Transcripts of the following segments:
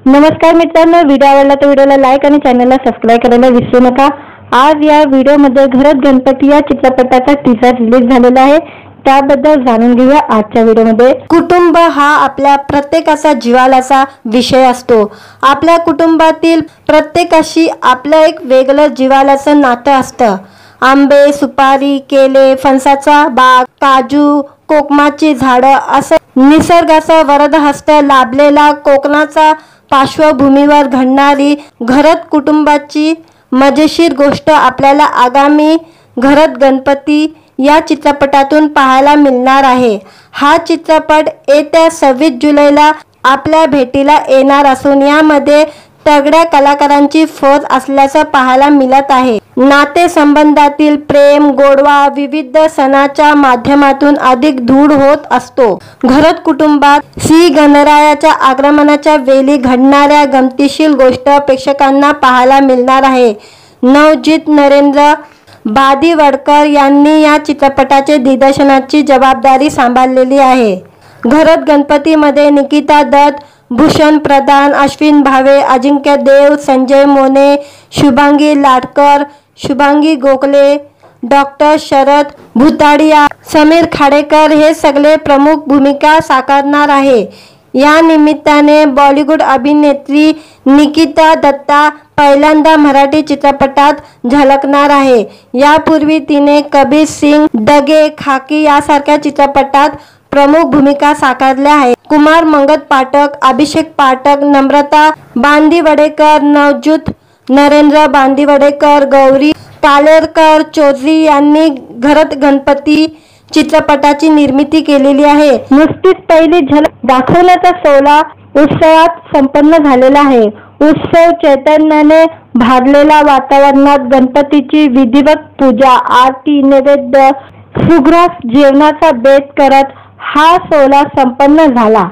नमस्कार मित्रांनो, व्हिडिओ आवडला तर व्हिडिओला लाईक आणि चॅनलला सबस्क्राईब करायला विसरू नका। आज या व्हिडिओमध्ये घरात गणपती या चित्रपटाचा टीजर रिलीज झालेला आहे, त्याबद्दल जाणून घेऊया आजच्या व्हिडिओमध्ये। कुटुंब हा आपल्या प्रत्येकाचा जिव्हाळ्याचा विषय असतो। आपल्या कुटुंबातील प्रत्येकाशी आपलं एक वेगळं जिव्हाळ्याचं नातं असतं। आंबे, सुपारी, केले, फणसाचा बाग, काजू, कोकमाची झाडं असं निसर्गाचा वरदहस्त लाभलेला कोकणाचा पार्श्वभूमीवर घडणारी घरात कुटुंबाची मजेशीर गोष्ट आपल्याला आगामी घरात गणपती या चित्रपटातून पाहायला मिळणार आहे। हा चित्रपट येत्या 26 जुलैला आपल्या भेटीला येणार असून यामध्ये तगड्या कलाकारांची फौज असल्याचं पाहायला मिळत आहे। नातेसंबंधातील प्रेम गोडवा विविध सणाच्या माध्यमातून अधिक दृढ होत असतो। घरात कुटुंबात श्री गणरायाच्या आगमनाच्या वेळी घडणाऱ्या गमतीशीर गोष्ट प्रेक्षकांना पाहायला मिळणार आहे। नवजित नरेंद्र बांदिवडेकर यांनी या चित्रपटाचे दिग्दर्शनाची जबाबदारी सांभाळलेली आहे। घरात गणपतीमध्ये निकिता दत्त, भूषण प्रधान, अश्विन भावे, अजिंक्य देव, संजय मोने, शुभांगी लाटकर, शुभांगी गोखले, डॉक्टर शरद भुताडिया, समीर खाडेकर हे सगळे प्रमुख भूमिका साकारणार आहे। या निमित्ताने बॉलिवूड अभिनेत्री निकिता दत्ता पहिल्यांदा मराठी चित्रपटात झळकणार आहे। यापूर्वी तिने कबीर सिंग, दगे, खाकी यासारख्या चित्रपटात प्रमुख भूमिका साकारल्या आहेत। कुमार मंगत पाठक, अभिषेक पाठक, नम्रता बांदिवडेकर, नवज्योत नरेंद्र बांदिवडेकर, गौरी कालेरकर चौधरी यांनी घरात गणपती चित्रपटाची निर्मिती केलेली आहे। नुकतीच पहिली झलक दाखवण्याचा सोहळा उत्सवात संपन्न झालेला आहे। उत्सव चैतन्याने भारलेल्या वातावरणात गणपतीची विधिवत पूजा, आरती, नैवेद्य, सुग्रास जेवणाचा बेत करत हा सोहळा संपन्न झाला।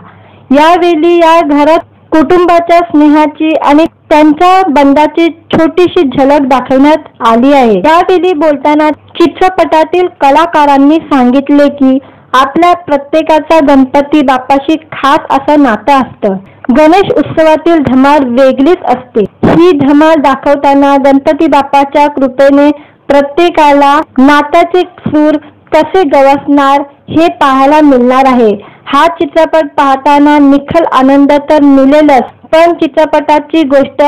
यावेळी या घरात कुटुंबाच्या स्नेहाची आणि त्यांच्या बंधाची छोटीशी झलक दाखवण्यात आली आहे। यावेळी बोलताना चित्रपटातील कलाकारांनी सांगितले की आपल्या प्रत्येकाचा गणपती बाप्पाशी खास असं नातं असतं। गणेश उत्सवातील धमाल वेगळीच असते। ही धमाल दाखवताना गणपती बाप्पाच्या कृपेने प्रत्येकाला नात्याचे सूर कसे गवसणार हे पाहायला मिळणार आहे। हा चित्रपट पाहताना निखळ आनंद तर मिळेलच, पण चित्रपटाची गोष्ट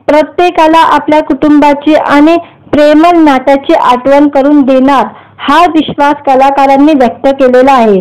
प्रत्येकाला आपल्या कुटुंबाची आणि प्रेमळ नात्याची आठवण करून देणार हा विश्वास कलाकारांनी व्यक्त केलेला आहे।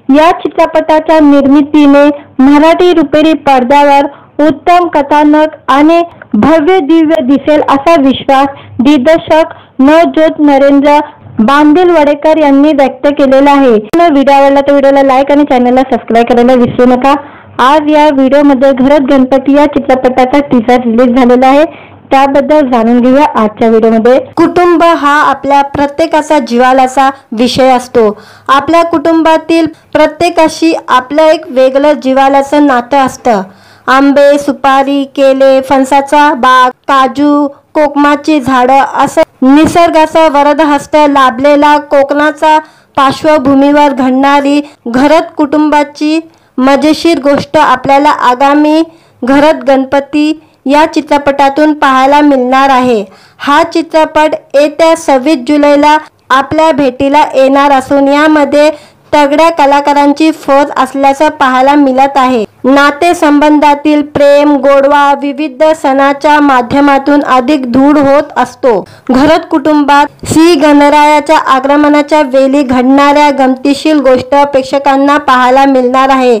या चित्रपटाच्या निर्मितीने मराठी रुपेरी पडद्यावर उत्तम कथानक आणि भव्य दिव्य दिसेल असा विश्वास दिग्दर्शक नवज्योत नरेंद्र बांदिवडेकर यांनी व्यक्त केलेला आहे। व्हिडिओ आवडला तर व्हिडिओला लाईक आणि चॅनलला सबस्क्राईब करायला विसरू नका। आज या व्हिडिओमध्ये घरात गणपती या चित्रपटाचा टीजर रिलीज झालेला आहे, त्याबद्दल जाणून घेऊया आजच्या व्हिडिओमध्ये। कुटुंब हा आपल्या प्रत्येकाचा जिव्हाळ्याचा विषय असतो। आपल्या कुटुंबातील प्रत्येकाशी आपलं एक वेगळं जिव्हाळ्याचं नातं असतं। आंबे, सुपारी, केले, फणसाचा बाग, काजू, कोकमाची झाडं असं निसर्गाचा वरदहस्त लाभलेला कोकणाचा पार्श्वभूमीवर घडणारी घरात कुटुंबाची मजेशीर गोष्ट आपल्याला आगामी घरात गणपती या चित्रपटातून पाहायला मिळणार आहे। हा चित्रपट येत्या 26 जुलैला आपल्या भेटीला येणार असून यामध्ये तगड्या कलाकारांची फौज असल्याचं पाहायला मिळत आहे। नातेसंबंधातील प्रेम गोडवा विविध सणाच्या माध्यमातून अधिक दृढ होत असतो। घरात कुटुंबात श्री गणरायाच्या आगमनाच्या वेळी घडणाऱ्या गमतीशीर गोष्ट प्रेक्षकांना पाहायला मिळणार आहे।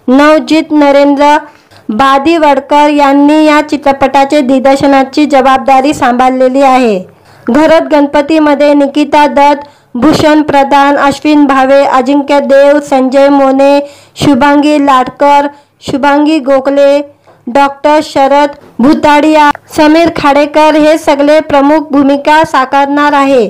नवजित नरेंद्र बांदिवडेकर यांनी या चित्रपटाचे दिग्दर्शनाची जबाबदारी सांभाळलेली आहे। घरात गणपतीमध्ये निकिता दत्त, भूषण प्रधान, अश्विन भावे, अजिंक्य देव, संजय मोने, शुभांगी लाटकर, शुभांगी गोखले, डॉक्टर शरद भुताडिया, समीर खाडेकर हे सगळे प्रमुख भूमिका साकारणार आहे।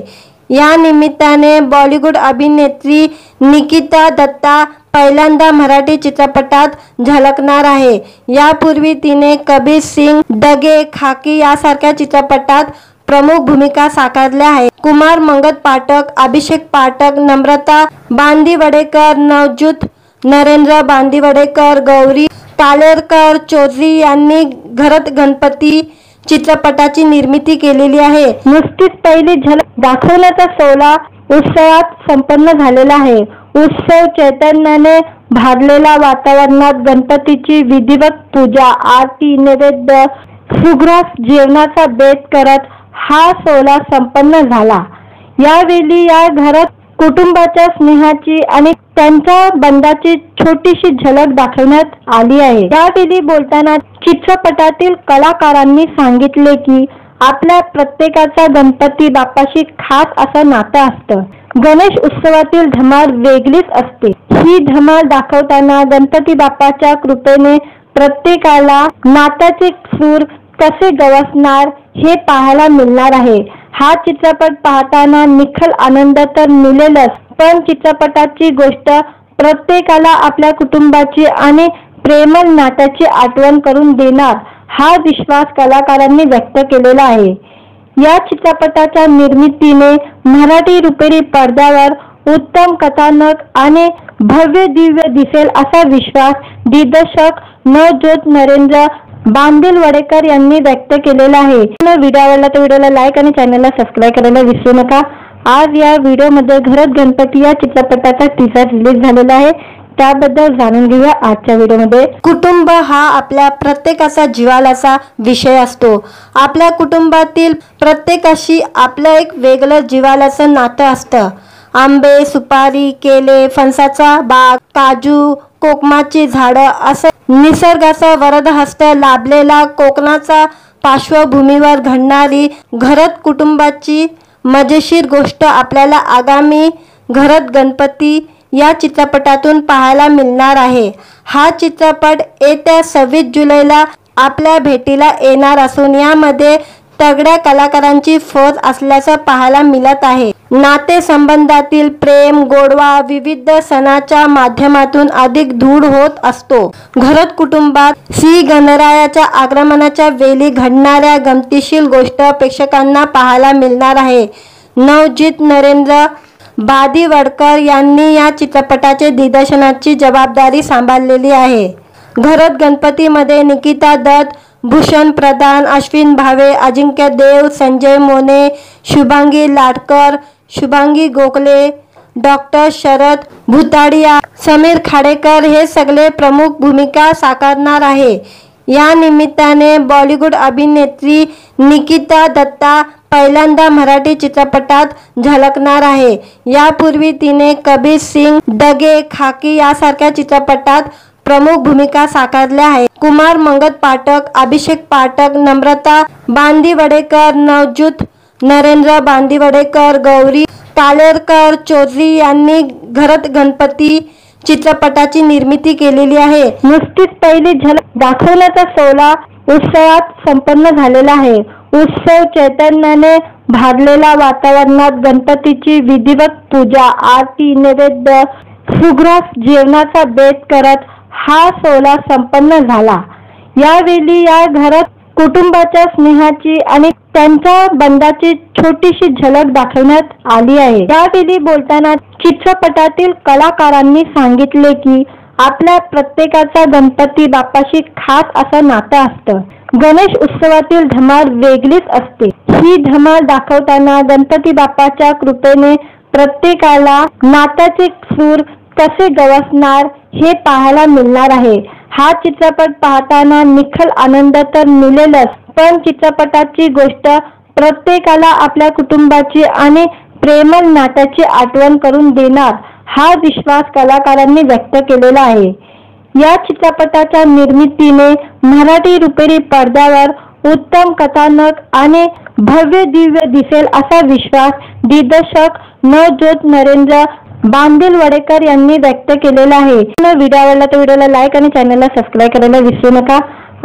या निमित्ताने बॉलिवूड अभिनेत्री निकिता दत्ता पहिल्यांदा मराठी चित्रपटात झळकणार आहे। यापूर्वी तिने कबीर सिंग, दगे, खाकी यासारख्या चित्रपटात प्रमुख भूमिका साकारल्या आहेत। कुमार मंगत पाठक, अभिषेक पाठक, नम्रता बांदिवडेकर, नवज्योत नरेंद्र बांदिवडेकर, गौरी कालेरकर चौधरी यांनी घरत गणपती चित्रपटाची निर्मिती केलेली आहे। नुसतीच पहिली झलक दाखवण्याचा सोहळा उत्सवात संपन्न झालेला आहे। उत्सव चैतन्याने भारलेला वातावरणात गणपतीची विधिवत पूजा, आरती, नैवेद्य, सुग्रास जेवणाचा बेत करत हा सोहळा संपन्न झाला। यावेळी या घरात कुटुंबाच्या स्नेहाची आणि त्यांच्या बंधाची छोटीशी झलक दाखवण्यात आली आहे। त्यावेळी बोलताना चित्रपटातील कलाकारांनी सांगितले की आपल्या प्रत्येकाचा गणपती बाप्पाशी खास असं नातं असतं। गणेश उत्सवातील धमाल वेगळीच असते। ही धमाल दाखवताना गणपती बाप्पाच्या कृपेने प्रत्येकाला नात्याचे सूर कसे गवसणार हे पाहायला मिळणार आहे। हा चित्रपट पाहताना निखळ आनंद तर मिळेलच, पण चित्रपटाची गोष्ट प्रत्येकाला आपल्या कुटुंबाची आणि प्रेमळ नात्याची आठवण करून देणार हा विश्वास कलाकारांनी व्यक्त केलेला आहे। या चित्रपटाच्या निर्मितीने मराठी रुपेरी पडद्यावर उत्तम कथानक आणि भव्य दिव्य दिसेल असा विश्वास दिग्दर्शक नवज्योत नरेंद्र बांदिवडेकर यांनी व्यक्त केलेला आहे। व्हिडिओ आवडला तर व्हिडिओला लाईक आणि चॅनलला सबस्क्राईब करायला विसरू नका। आज या व्हिडिओमध्ये घरत गणपती या चित्रपटाचा टीजर रिलीज झालेला आहे, त्याबद्दल जाणून घेऊया आजच्या व्हिडिओमध्ये। कुटुंब हा आपल्या प्रत्येकाचा जिव्हाळ्याचा विषय असतो। आपल्या कुटुंबातील प्रत्येकाशी आपलं एक वेगळं जिव्हाळ्याचं नातं असतं। आंबे, सुपारी, केले, फणसाचा बाग, काजू, कोकमाची झाडं असं निसर्गाचा वरदहस्त लाभलेला कोकणाचा पार्श्वभूमीवर घडणारी घरत कुटुंबाची मजेशीर गोष्ट आपल्याला आगामी घरत गणपती या चित्रपटातून पाहायला मिळणार आहे। हा चित्रपट येत्या 26 जुलैला आपल्या भेटीला येणार असून यामध्ये तगड्या कलाकारांची फौज असल्याचं पाहायला मिळत आहे। नातेसंबंधातील प्रेम गोडवा विविध सणाच्या माध्यमातून अधिक दृढ होत असतो। घरत कुटुंबात श्री गणरायाच्या आगमनाच्या वेळी घडणाऱ्या गमतीशीर गोष्ट प्रेक्षकांना पाहायला मिळणार आहे। नवज्योत नरेंद्र बांदिवडेकर यांनी या चित्रपटाचे दिग्दर्शनाची जबाबदारी सांभाळलेली आहे। घरत गणपतीमध्ये निकिता दत्त, भूषण प्रधान, अश्विन भावे, अजिंक्य देव, संजय मोने, शुभांगी लाडकर, शुभांगी गोखले, डॉक्टर शरद भुताडिया, समीर खाडेकर हे सगळे प्रमुख भूमिका साकारणार आहे। या निमित्ताने बॉलिवूड अभिनेत्री निकिता दत्ता पहिल्यांदा मराठी चित्रपटात झळकणार आहे। यापूर्वी तिने कबीर सिंग, दगे, खाकी यासारख्या चित्रपटात प्रमुख भूमिका साकारल्या आहेत। कुमार मंगत पाठक, अभिषेक पाठक, नम्रता बांदिवडेकर, नवज्योत नरेंद्र बांदिवडेकर, गौरी कालेरकर चौधरी यांनी घरत गणपती चित्रपटाची निर्मिती केलेली आहे। नुसतीच पहिली झलक दाखवण्याचा सोहळा उत्सवात संपन्न झालेला आहे। उत्सव चैतन्याने भारलेला वातावरणात गणपतीची विधिवत पूजा, आरती, नैवेद्य, सुग्रास जेवणाचा बेत करत हा सोहळा संपन्न झाला। यावेळी या घरात कुटुंबाच्या स्नेहाची आणि त्यांच्या बंधाची छोटीशी झलक दाखवण्यात आली आहे। त्यावेळी बोलताना चित्रपटातील कलाकारांनी सांगितले की आपल्या प्रत्येकाचा गणपती बाप्पाशी खास असं नातं असतं। गणेश उत्सवातील धमाल वेगळीच असते। ही धमाल दाखवताना गणपती बाप्पाच्या कृपेने प्रत्येकाला नात्याचे सूर कसे गवसणार हे पाहायला मिळणार आहे। हा चित्रपट पाहताना निखळ आनंद तर मिळेलच, पण चित्रपटाची गोष्ट प्रत्येकाला आपल्या कुटुंबाची आणि प्रेमळ नात्याची आठवण करून देणार हा विश्वास कलाकारांनी व्यक्त केलेला आहे। या चित्रपटाच्या निर्मितीने मराठी रुपेरी पडद्यावर उत्तम कथानक आणि भव्य दिव्य दिसेल असा विश्वास दिग्दर्शक नवज्योत नरेंद्र बांदिवडेकर यांनी व्यक्त केलेला आहे। व्हिडिओ आवडला तर व्हिडिओला लाईक आणि चॅनलला सबस्क्राईब करायला विसरू नका।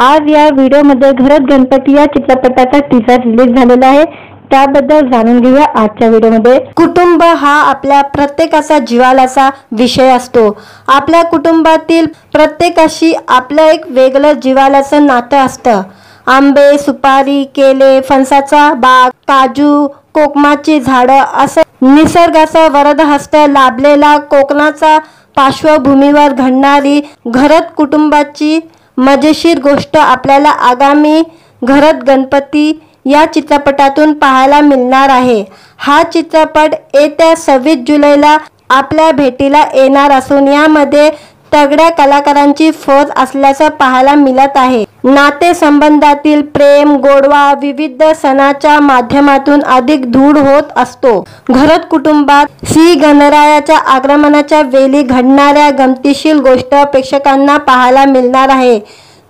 आज या व्हिडिओमध्ये घरत गणपती या चित्रपटाचा टीजर रिलीज झालेला आहे, त्याबद्दल जाणून घेऊया आजच्या व्हिडिओमध्ये। कुटुंब हा आपल्या प्रत्येकाचा जिव्हाळ्याचा विषय असतो। आपल्या कुटुंबातील प्रत्येकाशी आपलं एक वेगळं जिव्हाळ्याचं नातं असतं। आंबे, सुपारी, केले, फणसाचा बाग, काजू, कोकमाची झाडं असं निसर्गाचा वरदहस्त लाभलेला कोकणाचा पार्श्वभूमीवर घडणारी घरत कुटुंबाची मजेशीर गोष्ट आपल्याला आगामी घरात गणपती या चित्रपटातून पाहायला मिळणार आहे। हा चित्रपट येत्या 26 जुलैला आपल्या भेटीला येणार असून यामध्ये तगड्या कलाकारांची फौज असल्याचं पाहायला मिळत आहे। नातेसंबंधातील प्रेम गोडवा विविध सणाच्या माध्यमातून अधिक दृढ होत असतो। घरात कुटुंबात श्री गणरायाच्या आगमनाच्या वेळी घडणाऱ्या गमतीशीर गोष्ट प्रेक्षकांना पाहायला मिळणार आहे।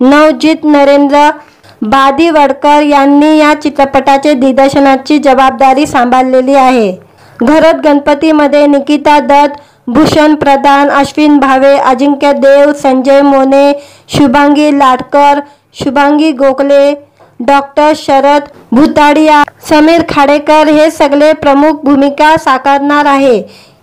नवजित नरेंद्र बांदिवडेकर यांनी या चित्रपटाचे दिग्दर्शनाची जबाबदारी सांभाळलेली आहे। घरात गणपतीमध्ये निकिता दत्त, भूषण प्रधान, अश्विन भावे, अजिंक्य देव, संजय मोने, शुभांगी लाटकर, शुभांगी गोखले, डॉक्टर शरद भुताडिया, समीर खाडेकर हे सगळे प्रमुख भूमिका साकारणार आहे।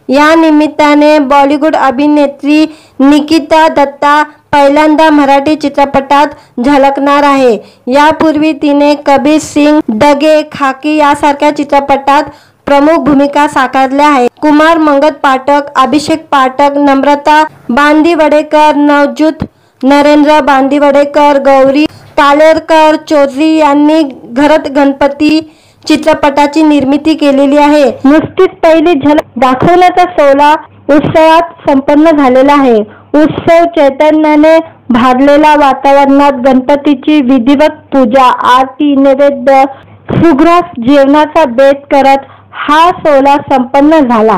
या निमित्ताने बॉलिवूड अभिनेत्री निकिता दत्ता पहिल्यांदा मराठी चित्रपटात झळकणार आहे। यापूर्वी तिने कबीर सिंग, दगे, खाकी यासारख्या चित्रपटात प्रमुख भूमिका साकारल्या आहेत। कुमार मंगत पाठक, अभिषेक पाठक, नम्रता बांदिवडेकर, नवज्योत नरेंद्र बांदिवडेकर, गौरी कालेरकर चौधरी यांनी घरात गणपती चित्रपटाची निर्मिती केलेली आहे। नुकतीच पहिली झलक दाखवण्याचा सोहळा उत्सवात संपन्न झालेला आहे। उत्सव चैतन्याने भारलेल्या वातावरणात गणपतीची विधिवत पूजा, आरती, नैवेद्य, सुग्रास जेवणाचा बेत करत हा सोहळा संपन्न झाला।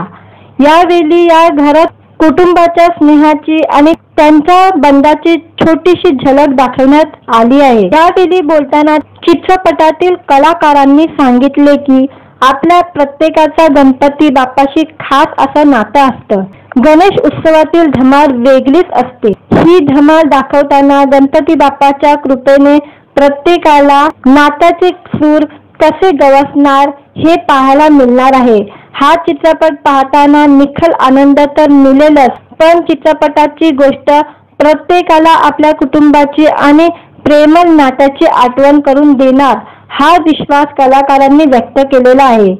यावेळी या घरात कुटुंबाच्या स्नेहाची आणि त्यांच्या बंधाची छोटीशी झलक दाखवण्यात आली आहे। यावेळी बोलताना चित्रपटातील कलाकारांनी सांगितले की आपल्या प्रत्येकाचा गणपती बाप्पाशी खास असं नातं असतं। गणेश उत्सवातील धमाल वेगळीच असते। ही धमाल दाखवताना गणपती बाप्पाच्या कृपेने प्रत्येकाला नात्याचे सूर कसे गवसणार हे पाहायला मिळणार आहे। हा चित्रपट पाहताना निखळ आनंद तर मिळेलच, पण चित्रपटाची गोष्ट प्रत्येकाला आपल्या कुटुंबाची आणि प्रेमळ नात्याची आठवण करून देणार हा विश्वास कलाकारांनी व्यक्त केलेला आहे।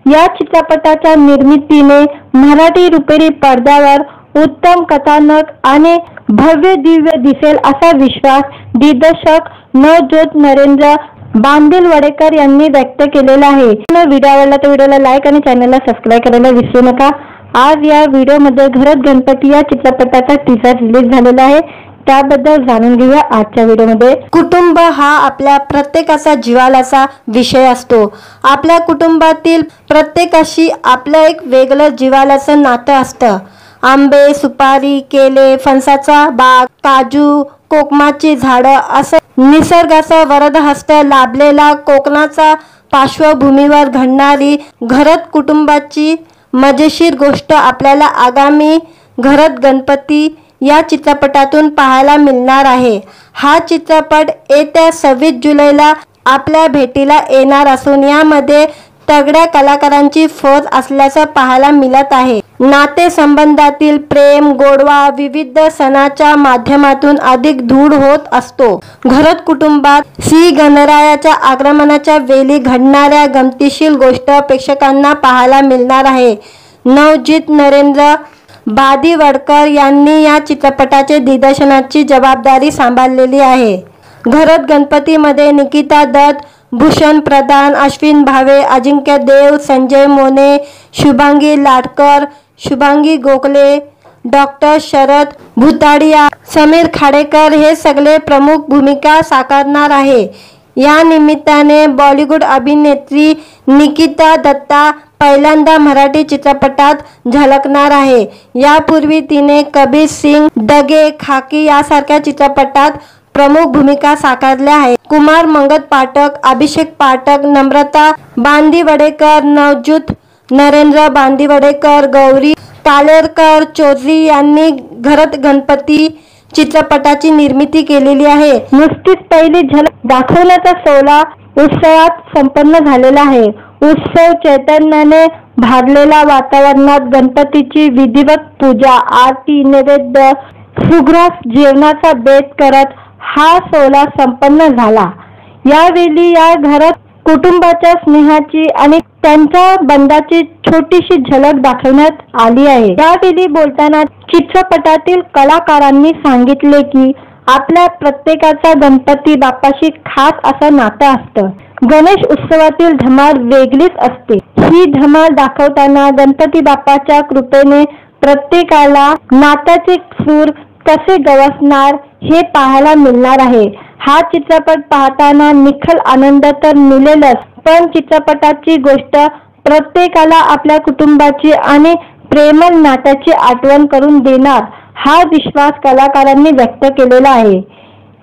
या चित्रपटाच्या निर्मितीने मराठी रुपेरी पडद्यावर उत्तम कथानक आणि भव्य दिव्य दिसेल असा विश्वास दिग्दर्शक नवज्योत नरेंद्र बांदिवडेकर यांनी व्यक्त केलेला आहे। व्हिडिओ आवडला तर व्हिडिओला लाईक आणि चॅनलला सबस्क्राईब करायला विसरू नका। आज या व्हिडिओमध्ये घरात गणपती या चित्रपटाचा टीजर रिलीज झालेला आहे, त्याबद्दल जाणून घेऊया आजच्या व्हिडिओमध्ये। कुटुंब हा आपल्या प्रत्येकाचा जिव्हाळ्याचा विषय असतो। आपल्या कुटुंबातील प्रत्येकाशी आपलं एक वेगळं जिव्हाळ्याचं नातं असतं। आंबे, सुपारी, केले, फणसाचा बाग, काजू, कोकमाची झाडं असं निसर्गाचा वरदहस्त लाभलेला कोकणाचा पार्श्वभूमीवर घडणारी घरात कुटुंबाची मजेशीर गोष्ट आपल्याला आगामी घरात गणपती या चित्रपटातून पाहायला मिळणार आहे। हा चित्रपट येत्या 26 जुलैला आपल्या भेटीला येणार असून यामध्ये तगड्या कलाकारांची फौज असल्याचं पाहायला मिळत आहे। नातेसंबंधातील प्रेम गोडवा विविध सणाच्या माध्यमातून अधिक दृढ होत असतो। घरात कुटुंबात श्री गणरायाच्या आगमनाच्या वेळी घडणाऱ्या गमतीशीर गोष्ट प्रेक्षकांना पाहायला मिळणार आहे। नवजित नरेंद्र बांदिवडेकर यांनी या चित्रपटाचे दिग्दर्शनाची जबाबदारी सांभाळलेली आहे। घरात गणपतीमध्ये निकिता दत्त, भूषण प्रधान, अश्विन भावे, अजिंक्य देव, संजय मोने, शुभांगी लाटकर, शुभांगी गोखले, डॉक्टर शरद भुताडिया, समीर खाडेकर हे सगळे प्रमुख भूमिका साकारणार आहे। या निमित्ताने बॉलिवूड अभिनेत्री निकिता दत्ता पहिल्यांदा मराठी चित्रपटात झळकणार आहे। यापूर्वी तिने कबीर सिंग, दगे, खाकी यासारख्या चित्रपटात प्रमुख भूमिका साकारल्या आहेत। कुमार मंगत पाठक, अभिषेक पाठक, नम्रता बांदिवडेकर, नवज्योत नरेंद्र बांदिवडेकर, गौरी कालेरकर चौधरी यांनी घरात गणपती चित्रपटाची निर्मिती केलेली आहे। नुकतीच पहिली झलक दाखवण्याचा सोहळा उत्सवात संपन्न झालेला आहे। उत्सव चैतन्याने भारलेल्या वातावरणात गणपतीची विधिवत पूजा, आरती, नैवेद्य, सुग्रास जेवणाचा बेत करत हा सोहळा संपन्न झाला। यावेळी या घरात कुटुंबाच्या स्नेहाची आणि त्यांच्या बंधाची छोटीशी झलक दाखवण्यात आली आहे। यावेळी बोलताना चित्रपटातील कलाकारांनी सांगितले की आपल्या प्रत्येकाचा गणपती बाप्पाशी खास असं नातं असतं. गणेश उत्सवातील धमाल वेगळीच असते. ही धमाल दाखवताना गणपती बाप्पाच्या कृपेने प्रत्येकाला नात्याचे सूर कसे गवसणार हे पाहायला मिळणार आहे. हा चित्रपट पाहताना निखळ आनंद तर मिळेलच, पण चित्रपटाची गोष्ट प्रत्येकाला आपल्या कुटुंबाची आणि प्रेमळ नात्याची आठवण करून देणार हा विश्वास कलाकारांनी व्यक्त केलेला आहे.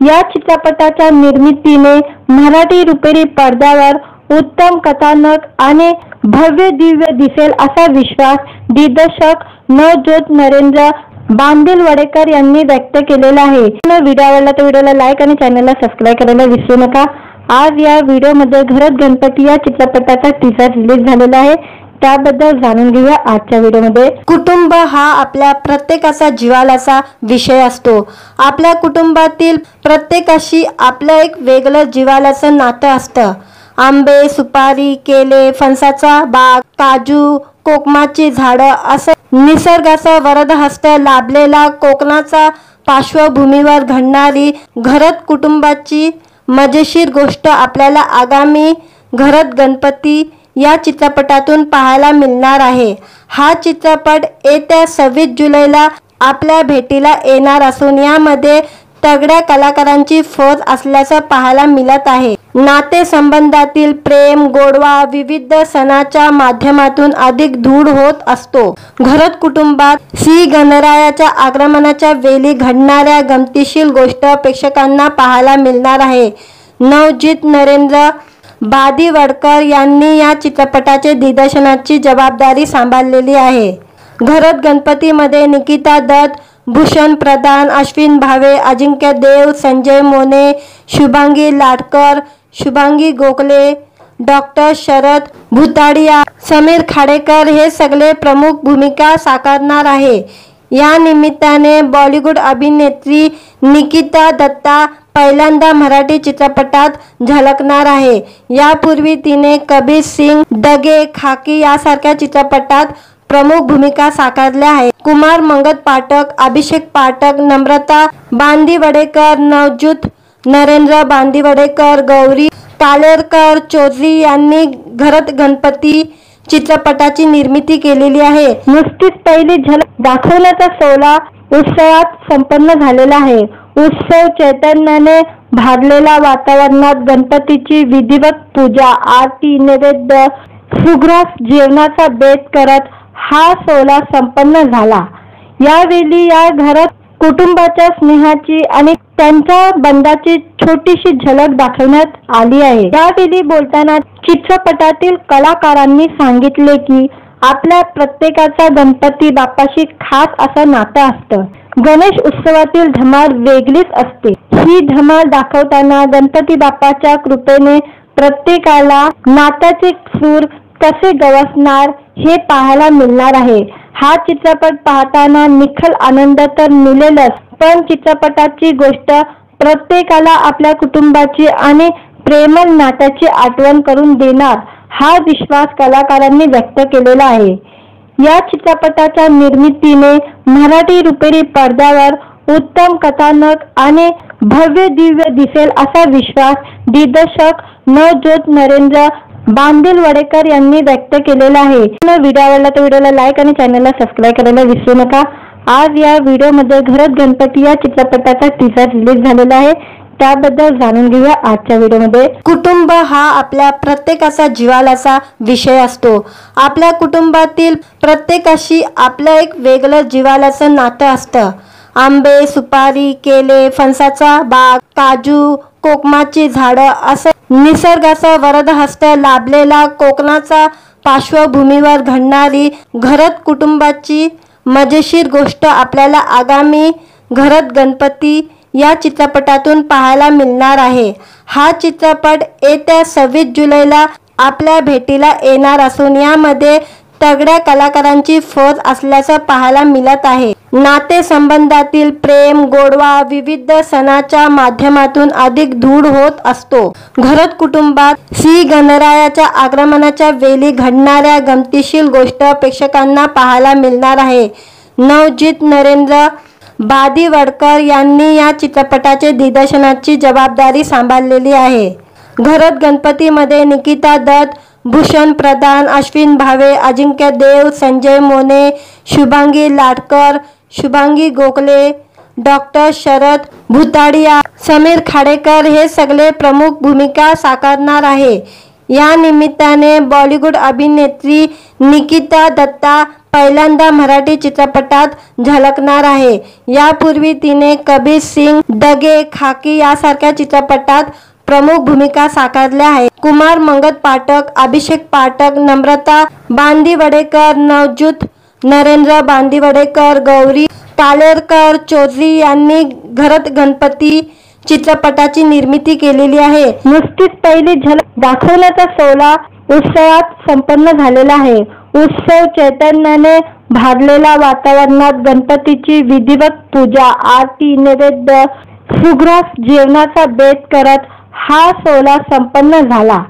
या चित्रपटाच्या निर्मितीने मराठी रुपेरी पडद्यावर उत्तम कथानक आणि भव्य दिव्य दिसेल असा विश्वास दिग्दर्शक नवज्योत नरेंद्र बांदिवडेकर यांनी व्यक्त केलेला आहे. व्हिडिओ आवडला तर व्हिडिओला लाईक आणि चॅनलला सबस्क्राईब करायला विसरू नका. आज या व्हिडिओमध्ये घरात गणपती या चित्रपटाचा टीजर रिलीज झालेला आहे, त्याबद्दल जाणून घेऊया आजच्या व्हिडिओमध्ये. कुटुंब हा आपल्या प्रत्येकाचा जिव्हाळ्याचा विषय असतो. आपल्या कुटुंबातील प्रत्येकाशी आपलं एक वेगळं जिव्हाळ्याचं नातं असतं. आंबे, सुपारी, केले, फणसाचा बाग, काजू, कोकमाची झाडं असं निसर्गाचा वरदहस्त लाभलेला कोकणाचा पार्श्वभूमीवर घडणारी घरात कुटुंबाची मजेशीर गोष्ट आपल्याला आगामी घरात गणपती या चित्रपटातून पाहायला मिळणार आहे. हा चित्रपट येत्या 26 जुलैला आपल्या भेटीला येणार असून यामध्ये तगड्या कलाकारांची फौज असल्याचं पाहायला मिळत आहे. नातेसंबंधातील प्रेम गोडवा विविध सणाच्या माध्यमातून अधिक दृढ होत असतो. घरात कुटुंबात श्री गणरायाच्या आगमनाच्या वेळी घडणाऱ्या गमतीशीर गोष्ट प्रेक्षकांना पाहायला मिळणार आहे. नवज्योत नरेंद्र बांदिवडेकर यांनी या चित्रपटाचे दिग्दर्शनाची जबाबदारी सांभाळलेली आहे. घरात गणपतीमध्ये निकिता दत्त, भूषण प्रधान, अश्विन भावे, अजिंक्य देव, संजय मोने, शुभांगी लाडकर, शुभांगी गोखले, डॉक्टर शरद भुताडिया, समीर खाडेकर हे सगळे प्रमुख भूमिका साकारणार आहे. या निमित्ताने बॉलिवूड अभिनेत्री निकिता दत्ता पहिल्यांदा मराठी चित्रपटात झळकणार आहे. यापूर्वी तिने कबीर सिंग, दगे, खाकी यासारख्या चित्रपटात प्रमुख भूमिका साकारल्या आहेत. कुमार मंगत पाठक, अभिषेक पाठक, नम्रता बांदिवडेकर, नवज्योत नरेंद्र बांदिवडेकर, गौरी तालेरकर चौधरी यांनी घरात गणपती चित्रपटाची निर्मिती केलेली आहे. नुसतीच पहिली झलक दाखवण्याचा सोहळा उत्सवात संपन्न झालेला आहे. उत्सव चैतन्याने भारलेल्या वातावरणात गणपतीची विधिवत पूजा, आरती, नैवेद्य, सुग्रास जेवणाचा बेत करत हा सोहळा संपन्न झाला. यावेळी या घरात कुटुंबाच्या स्नेहाची आणि त्यांच्या बंधाची छोटीशी झलक दाखवण्यात आली आहे. यावेळी बोलताना चित्रपटातील कलाकारांनी सांगितले की आपल्या प्रत्येकाचा गणपती बाप्पाशी खास असं नातं असतं. गणेश उत्सवातील धमाल वेगळीच असते. ही धमाल दाखवताना गणपती बाप्पाच्या कृपेने प्रत्येकाला नात्याचे सूर कसे गवसणार हे पाहायला मिळणार आहे. हा चित्रपट पाहताना निखळ आनंद तर मिळेलच, पण चित्रपटाची गोष्ट प्रत्येकाला आपल्या कुटुंबाची आणि प्रेमळ नात्याची आठवण करून देणार हा विश्वास कलाकारांनी व्यक्त केलेला आहे. या चित्रपटाच्या निर्मितीने मराठी रुपेरी पडद्यावर उत्तम कथानक आणि भव्य दिव्य दिसेल असा विश्वास दिग्दर्शक नवज्योत नरेंद्र बांदिवडेकर यांनी व्यक्त केलेला आहे. व्हिडिओ आवडला तर व्हिडिओला लाईक आणि चॅनलला सबस्क्राईब करायला विसरू नका. आज या व्हिडिओमध्ये घरात गणपती या चित्रपटाचा टीजर रिलीज झालेला आहे, त्याबद्दल जाणून घेऊया आजच्या व्हिडिओमध्ये. कुटुंब हा आपल्या प्रत्येकाचा जिव्हाळ्याचा विषय असतो. आपल्या कुटुंबातील प्रत्येकाशी आपलं एक वेगळं जिव्हाळ्याचं नातं असतं. आंबे, सुपारी, केले, फणसाचा बाग, काजू, कोकमाची झाडं असं निसर्गाचा वरदहस्त लाभलेला कोकणाचा पार्श्वभूमीवर घडणारी घरात कुटुंबाची मजेशीर गोष्ट आपल्याला आगामी घरात गणपती या चित्रपटातून पाहायला मिळणार आहे. हा चित्रपट येत्या 26 जुलैला आपल्या भेटीला येणार असून यामध्ये तगड्या कलाकारांची फौज असल्याचं पाहायला मिळत आहे. नातेसंबंधातील प्रेम गोडवा विविध सणाच्या माध्यमातून अधिक दृढ होत असतो. घरात कुटुंबात श्री गणरायाच्या आगमनाच्या वेळी घडणाऱ्या गमतीशीर गोष्ट प्रेक्षकांना पाहायला मिळणार आहे. नवज्योत नरेंद्र बादी वडकर यांनी या चित्रपटाचे दिग्दर्शनाची जबाबदारी सांभाळलेली आहे. घरत गणपतीमध्ये निकिता दत्त, भूषण प्रधान, अश्विन भावे, अजिंक्य देव, संजय मोने, शुभांगी लाटकर, शुभांगी गोखले, डॉक्टर शरद भुताडिया, समीर खाडेकर हे सगळे प्रमुख भूमिका साकारणार आहे. या निमित्ताने बॉलिवूड अभिनेत्री निकिता दत्ता पहिल्यांदा मराठी चित्रपटात झळकणार आहे. यापूर्वी तिने कबीर सिंग, दगे, खाकी यासारख्या चित्रपटात प्रमुख भूमिका साकारल्या आहेत. कुमार मंगत पाठक, अभिषेक पाठक, नम्रता बांदिवडेकर, नवज्योत नरेंद्र बांदिवडेकर, गौरी तालेरकर चौधरी यांनी घरत गणपती चित्रपटाची निर्मिती केलेली आहे. नुसतीच पहिली झलक दाखवण्याचा सोहळा उत्सवात संपन्न झालेला आहे. उत्सव चैतन्याने भारलेल्या वातावरणात गणपतीची विधिवत पूजा, आरती, नैवेद्य, सुग्रास जेवणाचा बेत करत हा सोहळा संपन्न झाला.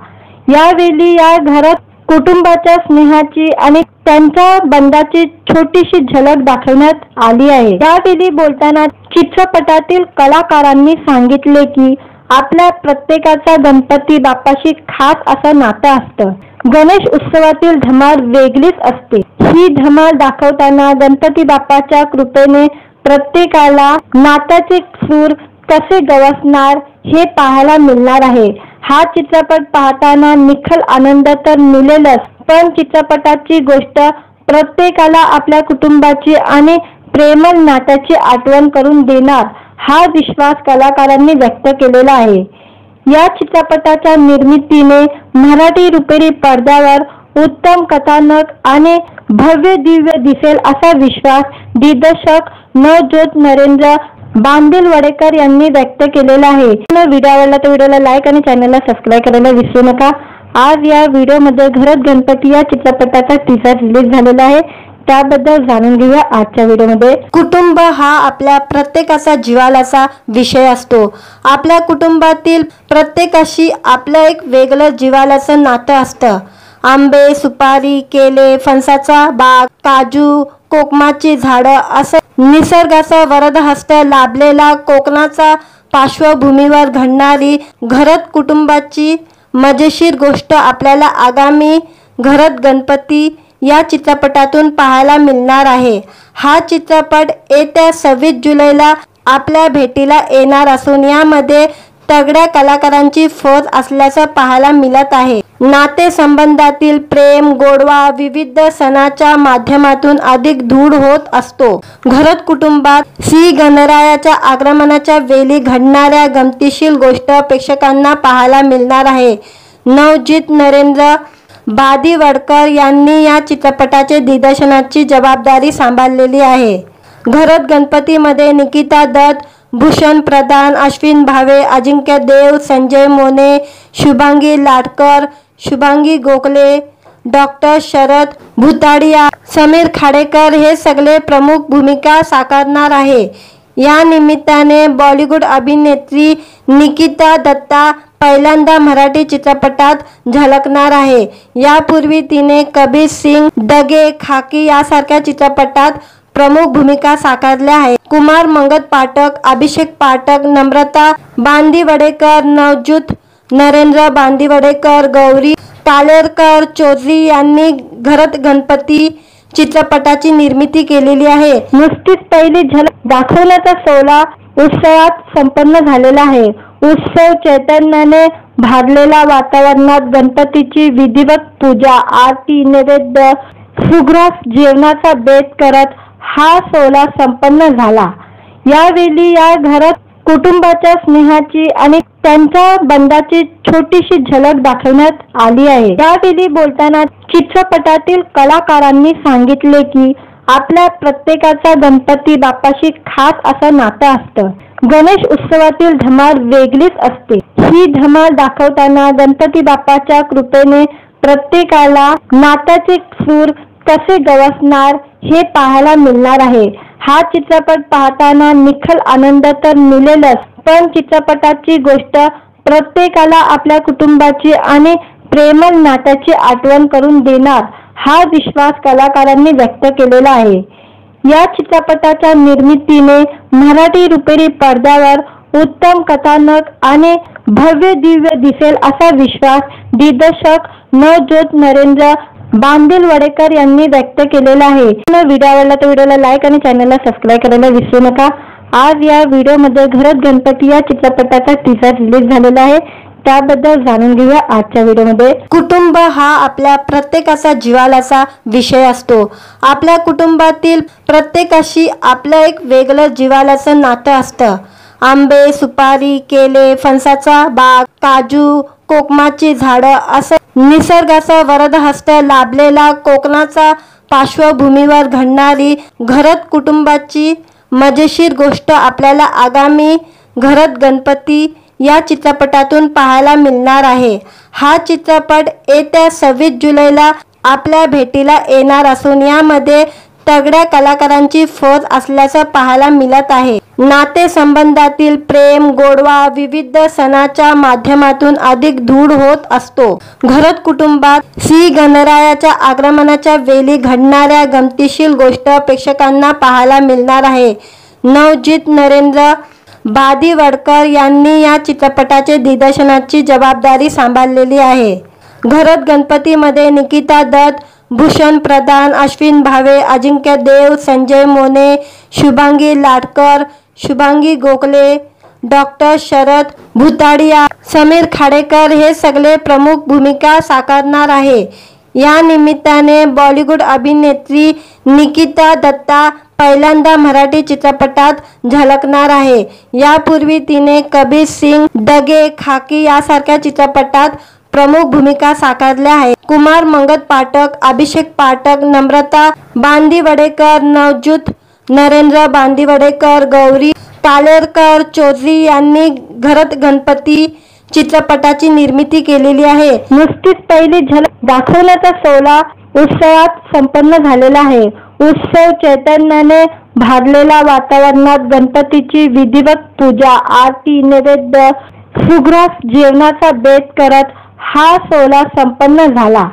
यावेळी या घरात कुटुंबाच्या स्नेहाची आणि त्यांच्या बंधाची छोटीशी झलक दाखवण्यात आली आहे. यावेळी बोलताना चित्रपटातील कलाकारांनी सांगितले की आपल्या प्रत्येकाचा गणपती बाप्पाशी खास असं नातं असतं. गणेश उत्सवातील धमाल वेगळीच असते. ही धमाल दाखवताना गणपती बाप्पाच्या कृपेने प्रत्येकाला नात्याचे सूर कसे गवसणार हे पाहायला मिळणार आहे. हा चित्रपट पाहताना निखळ आनंद तर मिळेलच, पण चित्रपटाची गोष्ट प्रत्येकाला आपल्या कुटुंबाची आणि प्रेमळ नात्याची आठवण करून देणार हा विश्वास कलाकारांनी व्यक्त केलेला आहे. या चित्रपटाच्या निर्मितीने मराठी रुपेरी पडद्यावर उत्तम कथानक आणि भव्य दिव्य दिसेल असा विश्वास दिग्दर्शक नवज्योत नरेंद्र बांदिवडेकर यांनी व्यक्त केलेला आहे. व्हिडिओ आवडला तर व्हिडिओला लाईक आणि चॅनलला सबस्क्राईब करायला विसरू नका. आज या व्हिडिओमध्ये घरत गणपती या चित्रपटाचा टीजर रिलीज झालेला आहे, त्याबद्दल जाणून घेऊया आजच्या व्हिडिओमध्ये. कुटुंब हा आपल्या प्रत्येकाचा जिव्हाळ्याचा विषय असतो. आपल्या कुटुंबातील प्रत्येकाशी आपलं एक वेगळं जिव्हाळ्याचं नातं असतं. आंबे, सुपारी, केले, फणसाचा बाग, काजू, कोकमाची झाडं असं निसर्गाचा वरदहस्त लाभलेला कोकणाचा पार्श्वभूमीवर घडणारी घरत कुटुंबाची मजेशीर गोष्ट आपल्याला आगामी घरत गणपती या चित्रपटातून पाहायला मिळणार आहे. हा चित्रपट येत्या 26 जुलैला आपल्या भेटीला येणार असून यामध्ये तगड्या कलाकारांची फौज असल्याचं पाहायला मिळत आहे. नातेसंबंधातील प्रेम, गोडवा विविध सणाच्या माध्यमातून अधिक दृढ होत असतो. घरत कुटुंबात श्री गणरायाच्या आगमनाच्या वेळी घडणाऱ्या गमतीशीर गोष्ट प्रेक्षकांना पाहायला मिळणार आहे. नवज्योत नरेंद्र बांदिवडेकर यांनी या चित्रपटाचे दिग्दर्शनाची जबाबदारी सांभाळलेली आहे. घरत गणपतीमध्ये निकिता दत्त, भूषण प्रधान, अश्विन भावे, अजिंक्य देव, संजय मोने, शुभांगी लाटकर, शुभांगी गोखले, डॉक्टर शरद भुताडिया, समीर खाडेकर हे सगळे प्रमुख भूमिका साकारणार आहे. या निमित्ताने बॉलिवूड अभिनेत्री निकिता दत्ता पहिल्यांदा मराठी चित्रपटात झळकणार आहे. यापूर्वी तिने कबीर सिंग, दगे, खाकी यासारख्या चित्रपटात प्रमुख भूमिका साकारल्या आहेत. कुमार मंगत पाठक, अभिषेक पाठक, नम्रता बांदिवडेकर, नवज्योत नरेंद्र बांदिवडेकर, गौरी तालेरकर चौधरी यांनी घरत गणपती चित्रपटाची निर्मिती केलेली आहे. नुसतीच पहिली झलक दाखवण्याचा सोहळा उत्सवात संपन्न झालेला आहे. उत्सव चैतन्याने भारलेल्या वातावरणात गणपतीची विधिवत पूजा, आरती, नैवेद्य, सुग्रास जेवणाचा बेत करत हा सोहळा संपन्न झाला. यावेळी या घरात कुटुंबाच्या स्नेहाची आणि त्यांच्या बंधाची छोटीशी झलक दाखवण्यात आली आहे. यावेळी बोलताना चित्रपटातील कलाकारांनी सांगितले की आपल्या प्रत्येकाचा गणपती बाप्पाशी खास असं नातं असतं. गणेश उत्सवातील धमाल वेगळीच असते. ही धमाल दाखवताना गणपती बाप्पाच्या कृपेने प्रत्येकाला नात्याचे सूर कसे गवसणार हे पाहायला मिळणार आहे. हा चित्रपट पाहताना निखळ आनंद तर मिळेलच, पण चित्रपटाची गोष्ट प्रत्येकाला आपल्या कुटुंबाची आणि प्रेमळ नात्याची आठवण करून देणार हा विश्वास कलाकारांनी व्यक्त केलेला आहे. या चित्रपटाच्या निर्मितीने मराठी रुपेरी पडद्यावर उत्तम कथानक आणि भव्य दिव्य दिसेल असा विश्वास दिग्दर्शक नवज्योत नरेंद्र बांदिवडेकर यांनी व्यक्त केलेला आहे. व्हिडिओ आवडला तर व्हिडिओला लाईक आणि चॅनलला सबस्क्राईब करायला विसरू नका. आज या व्हिडिओमध्ये घरात गणपती या चित्रपटाचा टीजर रिलीज झालेला आहे, त्याबद्दल जाणून घेऊया आजच्या व्हिडिओमध्ये. कुटुंब हा आपल्या प्रत्येकाचा जिव्हाळ्याचा विषय असतो. आपल्या कुटुंबातील प्रत्येकाशी आपलं एक वेगळं जिव्हाळ्याचं नातं असतं. आंबे, सुपारी, केले, फणसाचा बाग, काजू, कोकमाची झाडं असं निसर्गाचा वरदहस्त लाभलेला कोकणाचा पार्श्वभूमीवर घडणारी घरात कुटुंबाची मजेशीर गोष्ट आपल्याला आगामी घरात गणपती या चित्रपटातून पाहायला मिळणार आहे. हा चित्रपट येत्या 26 जुलैला आपल्या भेटीला येणार असून यामध्ये तगड्या कलाकारांची फौज असल्याचं पाहायला मिळत आहे. नातेसंबंधातील प्रेम गोडवा विविध सणाच्या माध्यमातून अधिक दृढ होत असतो. घरात कुटुंबात श्री गणरायाच्या आगमनाच्या वेळी घडणाऱ्या गमतीशीर गोष्ट प्रेक्षकांना पाहायला मिळणार आहे. नवज्योत नरेंद्र बांदिवडेकर यांनी या चित्रपटाचे दिग्दर्शनाची जबाबदारी सांभाळलेली आहे. घरात गणपतीमध्ये निकिता दत्त, भूषण प्रधान, अश्विन भावे, अजिंक्य देव, संजय मोने, शुभांगी लाटकर, शुभांगी गोखले, डॉक्टर शरद भुताडिया, समीर खाडेकर हे सगळे प्रमुख भूमिका साकारणार आहे. या निमित्ताने बॉलिवूड अभिनेत्री निकिता दत्ता पहिल्यांदा मराठी चित्रपटात झळकणार आहे. यापूर्वी तिने कबीर सिंग, डगे, खाकी यासारख्या चित्रपटात प्रमुख भूमिका साकारल्या आहेत. कुमार मंगत पाठक, अभिषेक पाठक, नम्रता बांदिवडेकर, नवज्योत नरेंद्र बांदिवडेकर, गौरी पालेरकर चौधरी यांनी घरात गणपती चित्रपटाची निर्मिती केलेली आहे. नुसतीच पहिली झलक दाखवण्याचा सोहळा उत्सवात संपन्न झालेला आहे. उत्सव चैतन्याने भारलेल्या वातावरणात गणपतीची विधिवत पूजा, आरती, नैवेद्य, सुग्रास जेवणाचा बेत करत हा सोहळा संपन्न झाला.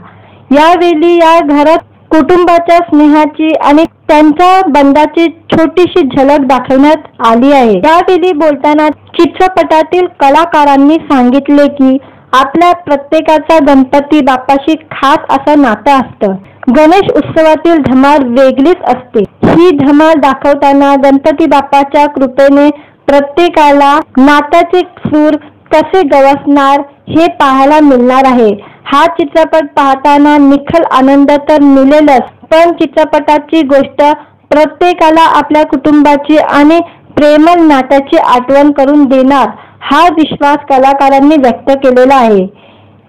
यावेळी या घरात कुटुंबाच्या स्नेहाची आणि त्यांच्या बंधाची छोटीशी झलक दाखवण्यात आली आहे. यावेळी बोलताना चित्रपटातील कलाकारांनी सांगितले की आपल्या प्रत्येकाचा गणपती बाप्पाशी खास असं नातं असतं. गणेश उत्सवातील धमाल वेगळीच असते. ही धमाल दाखवताना गणपती बाप्पाच्या कृपेने प्रत्येकाला नात्याचे सूर कसे गवसणार हे पाहायला मिळणार आहे. हा चित्रपट पाहताना निखळ आनंद तर मिळेलच, पण चित्रपटाची गोष्ट प्रत्येकाला आपल्या कुटुंबाची आणि प्रेमळ नात्याची आठवण करून देणार हा विश्वास कलाकारांनी व्यक्त केलेला आहे.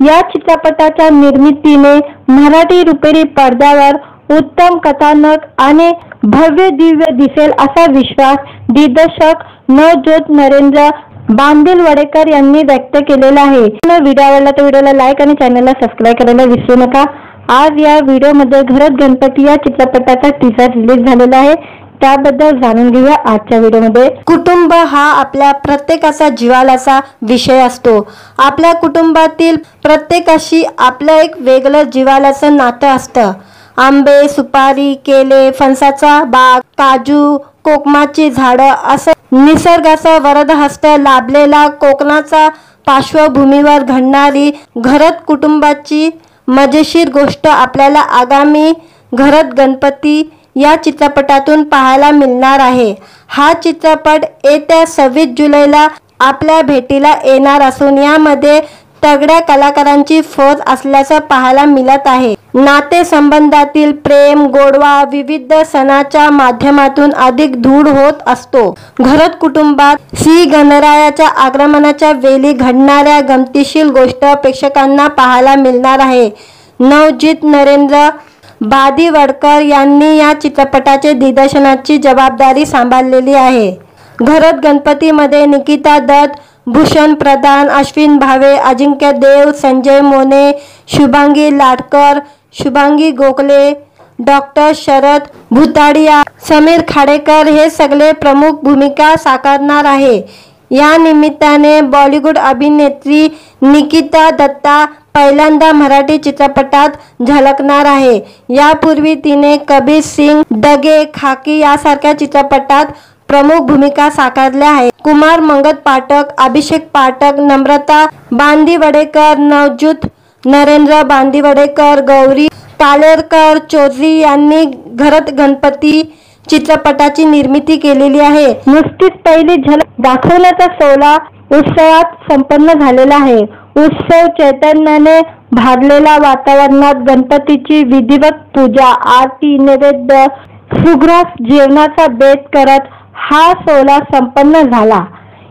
या चित्रपटाच्या निर्मितीने मराठी रुपेरी पडद्यावर उत्तम कथानक आणि भव्य दिव्य दिसेल असा विश्वास दिग्दर्शक नवज्योत नरेंद्र बांदिवडेकर यांनी व्यक्त केलेला आहे. व्हिडिओ आवडला तर व्हिडिओला लाईक आणि चॅनलला सबस्क्राईब करायला विसरू नका. आज या व्हिडिओमध्ये घरात गणपती या चित्रपटाचा टीजर रिलीज झालेला आहे, त्याबद्दल जाणून घेऊया आजच्या व्हिडिओमध्ये. कुटुंब हा आपल्या प्रत्येकाचा जिव्हाळ्याचा विषय असतो. आपल्या कुटुंबातील प्रत्येकाशी आपलं एक वेगळं जिव्हाळ्याचं नातं असतं. आंबे, सुपारी, केले, फणसाचा बाग, काजू, कोकमाची झाडं असं निसर्गाचा वरदहस्त लाभलेला कोकणाचा पार्श्वभूमीवर घडणारी घरात कुटुंबाची मजेशीर गोष्ट आपल्याला आगामी घरात गणपती या चित्रपटातून पाहायला मिळणार आहे. हा चित्रपट येत्या 26 जुलैला आपल्या भेटीला येणार असून यामध्ये तगड्या कलाकारांची फौज असल्याचं पाहायला मिळत आहे. नातेसंबंधातील प्रेम गोडवा विविध सणाच्या माध्यमातून अधिक दृढ होत असतो. घरात कुटुंबात श्री गणरायाच्या आगमनाच्या वेळी घडणाऱ्या गमतीशीर गोष्ट प्रेक्षकांना पाहायला मिळणार आहे. नवज्योत नरेंद्र बांदिवडेकर यांनी या चित्रपटाचे दिग्दर्शनाची जबाबदारी सांभाळलेली आहे. घरात गणपतीमध्ये निकिता दत्त, भूषण प्रधान, अश्विन भावे, अजिंक्य देव, संजय मोने, शुभांगी लाटकर, शुभांगी गोखले, डॉक्टर शरद भुताडिया, समीर खाडेकर हे सगळे प्रमुख भूमिका साकारणार आहे. या निमित्ताने बॉलिवूड अभिनेत्री निकिता दत्ता पहिल्यांदा मराठी चित्रपटात झळकणार आहे। यापूर्वी तिने कबीर सिंग, दगे, खाकी यासारख्या चित्रपटात प्रमुख भूमिका साकारल्या आहेत। कुमार मंगत पाठक, अभिषेक पाठक, नम्रता बांदिवडेकर, नवज्योत नरेंद्र बांदिवडेकर, गौरी कालेरकर चौधरी यांनी घरात गणपती चित्रपटाची निर्मिती केलेली आहे। नुकतीच पहिली झलक दाखवण्याचा सोहळा उत्सवात संपन्न झालेला आहे। उत्सव चैतन्याने भारलेल्या वातावरणात गणपतीची विधिवत पूजा, आरती, नैवेद्य, सुग्रास जेवणाचा बेत करत हा सोहळा संपन्न झाला।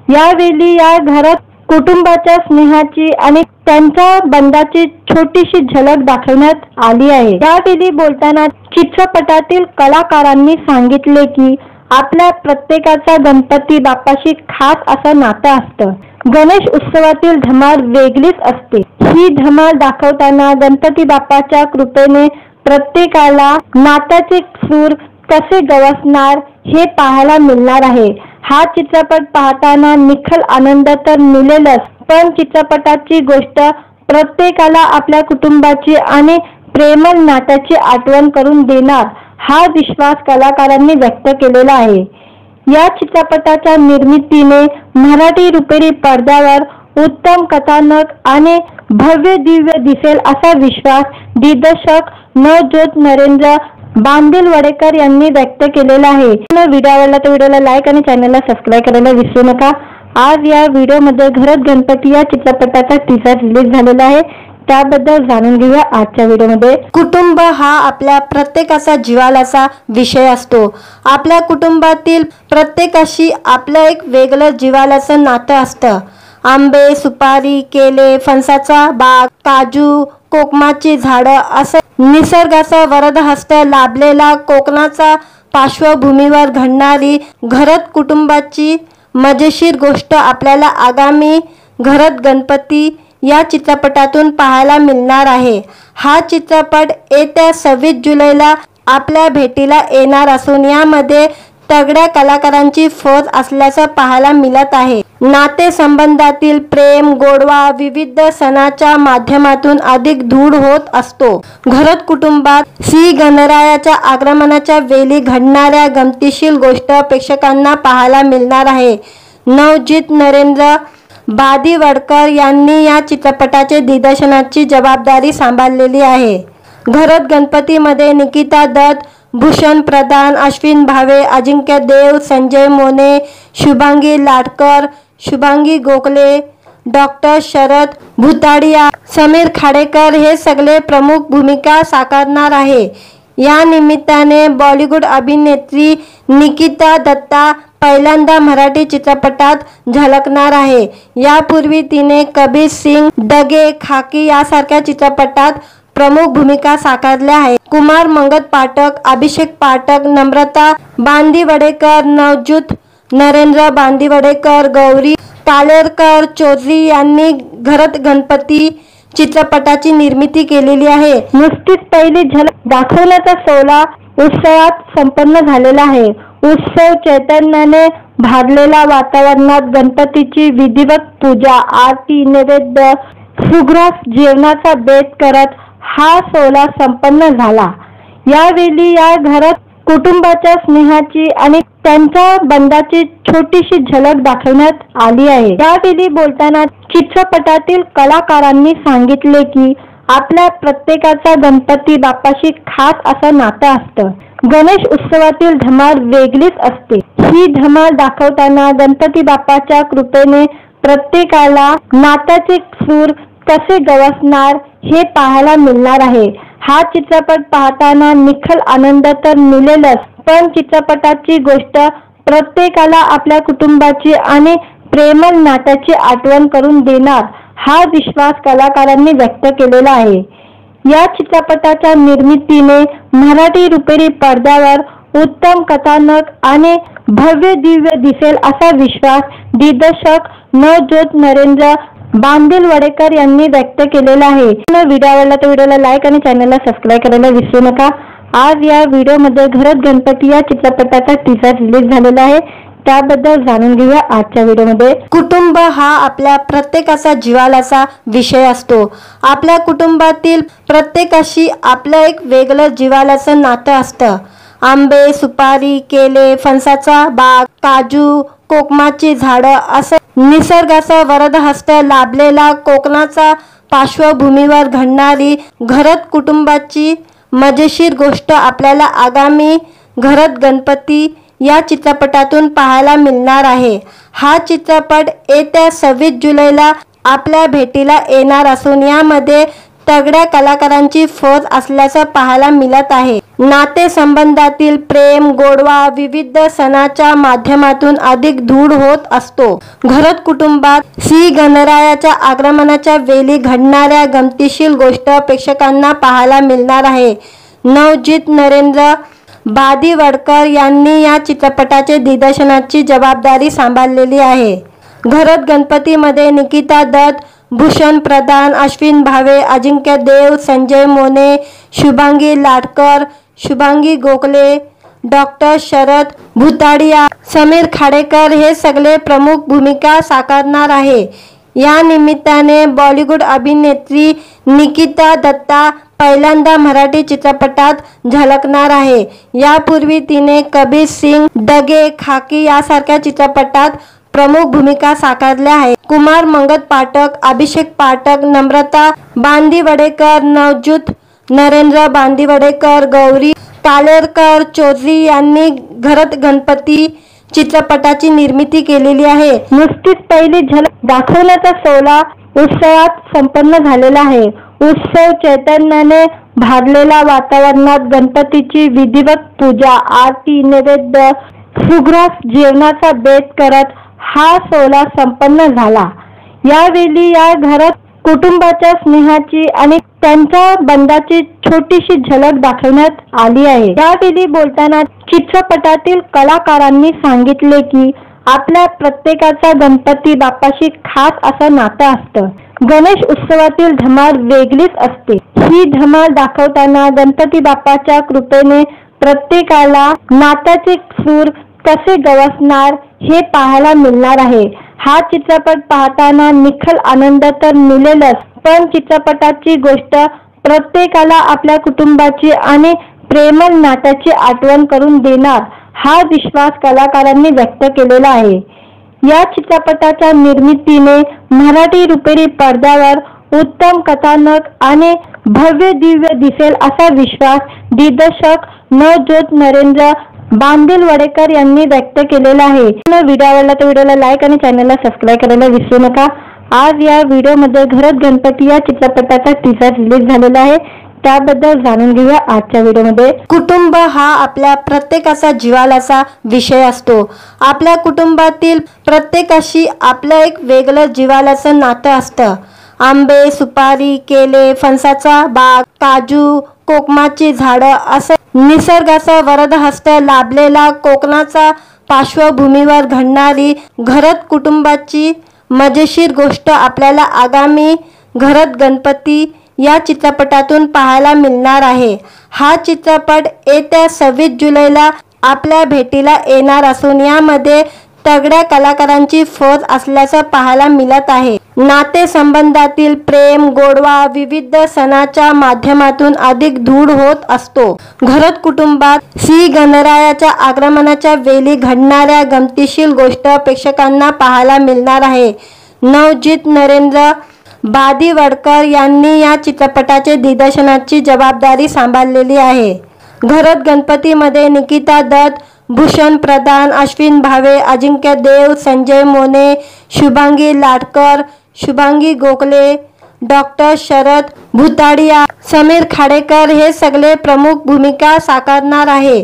यावेळी या घरात कुटुंबाच्या स्नेहाची आणि त्यांच्या बंधाची छोटीशी झलक दाखवण्यात आली आहे। यावेळी बोलताना चित्रपटातील कलाकारांनी सांगितले की आपल्या प्रत्येकाचा गणपती बाप्पाशी खास असं नातं असतं। गणेश उत्सवातील धमाल वेगळीच असते। ही धमाल दाखवताना गणपती बाप्पाच्या कृपेने प्रत्येकाला नात्याचे सूर कसे गवसणार हे पाहायला मिळणार आहे। हा चित्रपट पाहताना निखळ आनंद तर मिळेलच, पण चित्रपटाची गोष्ट प्रत्येकाला आपल्या कुटुंबाची आणि प्रेमळ नात्याची आठवण करून देणार हा विश्वास कलाकारांनी व्यक्त केलेला आहे। या चित्रपटाच्या निर्मितीने मराठी रुपेरी पडद्यावर उत्तम कथानक आणि भव्य दिव्य दिसेल असा विश्वास दिग्दर्शक नवज्योत नरेंद्र बांदिवडेकर यांनी व्यक्त केलेला आहे। व्हिडिओ आवडला तर व्हिडिओला लाईक आणि चॅनलला सबस्क्राईब करायला विसरू नका। आज या व्हिडिओमध्ये घरात गणपती या चित्रपटाचा टीजर रिलीज झालेला आहे, त्याबद्दल जाणून घेऊया आजच्या व्हिडिओमध्ये। कुटुंब हा आपल्या प्रत्येकाचा जिव्हाळ्याचा विषय असतो। आपल्या कुटुंबातील प्रत्येकाशी आपलं एक वेगळं जिव्हाळ्याचं नातं असतं। आंबे, सुपारी, केले, फणसाचा बाग, काजू, कोकमाची झाडं असं निसर्गाचा वरदहस्त लाभलेला कोकणाचा पार्श्वभूमीवर घडणारी घरात कुटुंबाची मजेशीर गोष्ट आपल्याला आगामी घरात गणपती या चित्रपटातून पाहायला मिळणार आहे। हा चित्रपट येत्या 26 जुलैला आपल्या भेटीला येणार असून यामध्ये तगड्या कलाकारांची फौज असल्याचं पाहायला मिळत आहे। नातेसंबंधातील प्रेम, गोडवा विविध सणाच्या माध्यमातून अधिक दृढ होत असतो। घरात कुटुंबात श्री गणरायाच्या आगमनाच्या वेळी घडणाऱ्या गमतीशीर गोष्ट प्रेक्षकांना पाहायला मिळणार आहे। नवज्योत नरेंद्र बांदिवडेकर यांनी या चित्रपटाचे दिग्दर्शनाची जबाबदारी सांभाळलेली आहे। घरात गणपतीमध्ये निकिता दत्त, भूषण प्रधान, अश्विन भावे, अजिंक्य देव, संजय मोने, शुभांगी लाटकर, शुभांगी गोखले, डॉक्टर शरद भुताडिया, समीर खाडेकर हे सगळे प्रमुख भूमिका साकारणार आहे। या निमित्ताने बॉलिवूड अभिनेत्री निकिता दत्ता पहिल्यांदा मराठी चित्रपटात झळकणार आहे। यापूर्वी तिने कबीर सिंग, दगे, खाकी यासारख्या चित्रपटात प्रमुख भूमिका साकारल्या आहेत। कुमार मंगत पाठक, अभिषेक पाठक, नम्रता बांदिवडेकर, नवज्योत नरेंद्र बांदिवडेकर, गौरी कालेरकर चौधरी यांनी घरात गणपती चित्रपटाची निर्मिती केलेली आहे। नुकतीच पहिली झलक दाखवण्याचा सोहळा उत्सवात संपन्न झालेला आहे। उत्सव चैतन्याने भारलेल्या वातावरणात गणपतीची विधिवत पूजा, आरती, नैवेद्य, सुग्रास जेवणाचा बेत करत हा सोहळा संपन्न झाला। यावेळी या घरात कुटुंबाच्या स्नेहाची आणि त्यांच्या बंधाची छोटीशी झलक दाखवण्यात आली आहे। यावेळी बोलताना चित्रपटातील कलाकारांनी सांगितले की आपल्या प्रत्येकाचा गणपती बाप्पाशी खास असं नातं असतं। गणेश उत्सवातील धमाल वेगळीच असते। ही धमाल दाखवताना गणपती बाप्पाच्या कृपेने प्रत्येकाला नात्याचे सूर कसे गवसणार हे पाहायला मिळणार आहे। हा चित्रपट पाहताना निखळ आनंद तर मिळेलच, पण चित्रपटाची गोष्ट प्रत्येकाला आपल्या कुटुंबाची आणि प्रेमळ नात्याची आठवण करून देणार हा विश्वास कलाकारांनी व्यक्त केलेला आहे। या चित्रपटाच्या निर्मितीने मराठी रुपेरी पडद्यावर उत्तम कथानक आणि भव्य दिव्य दिसेल असा विश्वास दिग्दर्शक नवज्योत नरेंद्र बांदिवडेकर यांनी व्यक्त केलेला आहे। व्हिडिओ आवडला तर व्हिडिओला लाईक आणि चॅनलला सबस्क्राईब करायला विसरू नका। आज या व्हिडिओमध्ये घरात गणपती या चित्रपटाचा टीजर रिलीज झालेला आहे, त्याबद्दल जाणून घेऊया आजच्या व्हिडिओमध्ये। कुटुंब हा आपल्या प्रत्येकाचा जिव्हाळ्याचा विषय असतो। आपल्या कुटुंबातील प्रत्येकाशी आपलं एक वेगळं जिव्हाळ्याचं नातं असतं। आंबे, सुपारी, केले, फणसाचा बाग, काजू, कोकमाची झाडं असं निसर्गाचा वरदहस्त लाभलेला कोकणाचा पार्श्वभूमीवर घडणारी घरत कुटुंबाची मजेशीर गोष्ट आपल्याला आगामी घरत गणपती या चित्रपटातून पाहायला मिळणार आहे। हा चित्रपट येत्या 26 जुलैला आपल्या भेटीला येणार असून यामध्ये तगड्या कलाकारांची फौज असल्याचं पाहायला मिळत आहे। नातेसंबंधातील प्रेम गोडवा विविध सणाच्या माध्यमातून अधिक दृढ होत असतो। घरत कुटुंबात श्री गणरायाच्या आगमनाच्या वेळी घडणाऱ्या गमतीशीर गोष्ट प्रेक्षकांना पाहायला मिळणार आहे। नवजित नरेंद्र बांदिवडेकर यांनी या चित्रपटाचे दिग्दर्शनाची जबाबदारी सांभाळलेली आहे। घरत गणपतीमध्ये निकिता दत्त, भूषण प्रधान, अश्विन भावे, अजिंक्य देव, संजय मोने, शुभांगी लाटकर, शुभांगी गोखले, डॉक्टर शरद भुताडिया, समीर खाडेकर हे सगळे प्रमुख भूमिका साकारणार आहे। या निमित्ताने बॉलिवूड अभिनेत्री निकिता दत्ता पहिल्यांदा मराठी चित्रपटात झळकणार आहे। यापूर्वी तिने कबीर सिंग, दगे, खाकी यासारख्या चित्रपटात प्रमुख भूमिका साकारल्या आहेत। कुमार मंगत पाठक, अभिषेक पाठक, नम्रता बांदिवडेकर, नवज्योत नरेंद्र बांदिवडेकर, गौरी तालेरकर चौधरी यांनी घरत गणपती चित्रपटाची निर्मिती केलेली आहे। नुकतीच पहिली झलक दाखवण्याचा सोहळा उत्सवात संपन्न झालेला आहे। उत्सव चैतन्याने भारलेल्या वातावरणात गणपतीची विधिवत पूजा, आरती, नैवेद्य, सुग्रास जेवणाचा बेत करत हा सोहळा संपन्न झाला। यावेळी या घरात कुटुंबाच्या स्नेहाची आणि त्यांच्या बंधाची छोटीशी झलक दाखवण्यात आली आहे। यावेळी बोलताना चित्रपटातील कलाकारांनी सांगितले की आपल्या प्रत्येकाचा गणपती बाप्पाशी खास असं नातं असतं। गणेश उत्सवातील धमाल वेगळीच असते। ही धमाल दाखवताना गणपती बाप्पाच्या कृपेने प्रत्येकाला नात्याचे सूर कसे गवसणार हे पाहायला मिळणार आहे। हा चित्रपट पाहताना निखळ आनंद तर मिळेलच, पण चित्रपटाची गोष्ट प्रत्येकाला आपल्या कुटुंबाची आणि प्रेमळ नात्याची आठवण करून देणार हा विश्वास कलाकारांनी व्यक्त केलेला आहे। या चित्रपटाच्या निर्मितीने मराठी रुपेरी पडद्यावर उत्तम कथानक आणि भव्य दिव्य दिसेल असा विश्वास दिग्दर्शक नवज्योत नरेंद्र बांदिवडेकर यांनी व्यक्त केलेला आहे। व्हिडिओ आवडला तर व्हिडिओला लाईक आणि चॅनलला सबस्क्राईब करायला विसरू नका। आज या व्हिडिओमध्ये घरत गणपती या चित्रपटाचा टीजर रिलीज झालेला आहे, त्याबद्दल जाणून घेऊया आजच्या व्हिडिओमध्ये। कुटुंब हा आपल्या प्रत्येकाचा जिव्हाळ्याचा विषय असतो। आपल्या कुटुंबातील प्रत्येकाशी आपलं एक वेगळं जिव्हाळ्याचं नातं असतं। आंबे, सुपारी, केले, फणसाचा बाग, काजू, कोकमाची झाडं असं निसर्गाचा वरदहस्त लाभलेला कोकणाचा पार्श्वभूमीवर घडणारी घरत कुटुंबाची मजेशीर गोष्ट आपल्याला आगामी घरत गणपती या चित्रपटातून पाहायला मिळणार आहे। हा चित्रपट येत्या 26 जुलैला आपल्या भेटीला येणार असून यामध्ये तगड्या कलाकारांची फौज असल्याचं पाहायला मिळत आहे। नातेसंबंधातील प्रेम गोडवा विविध सणाच्या माध्यमातून अधिक दृढ होत असतो। घरत कुटुंबात श्री गणरायाच्या आगमनाच्या वेळी घडणाऱ्या गमतीशीर गोष्ट प्रेक्षकांना पाहायला मिळणार आहे। नवजित नरेंद्र बांदिवडेकर यांनी या चित्रपटाचे दिग्दर्शनाची जबाबदारी सांभाळलेली आहे। घरत गणपतीमध्ये निकिता दत्त, भूषण प्रधान, अश्विन भावे, अजिंक्य देव, संजय मोने, शुभांगी लाटकर, शुभांगी गोखले, डॉक्टर शरद भुताडिया, समीर खाडेकर हे सगळे प्रमुख भूमिका साकारणार आहे।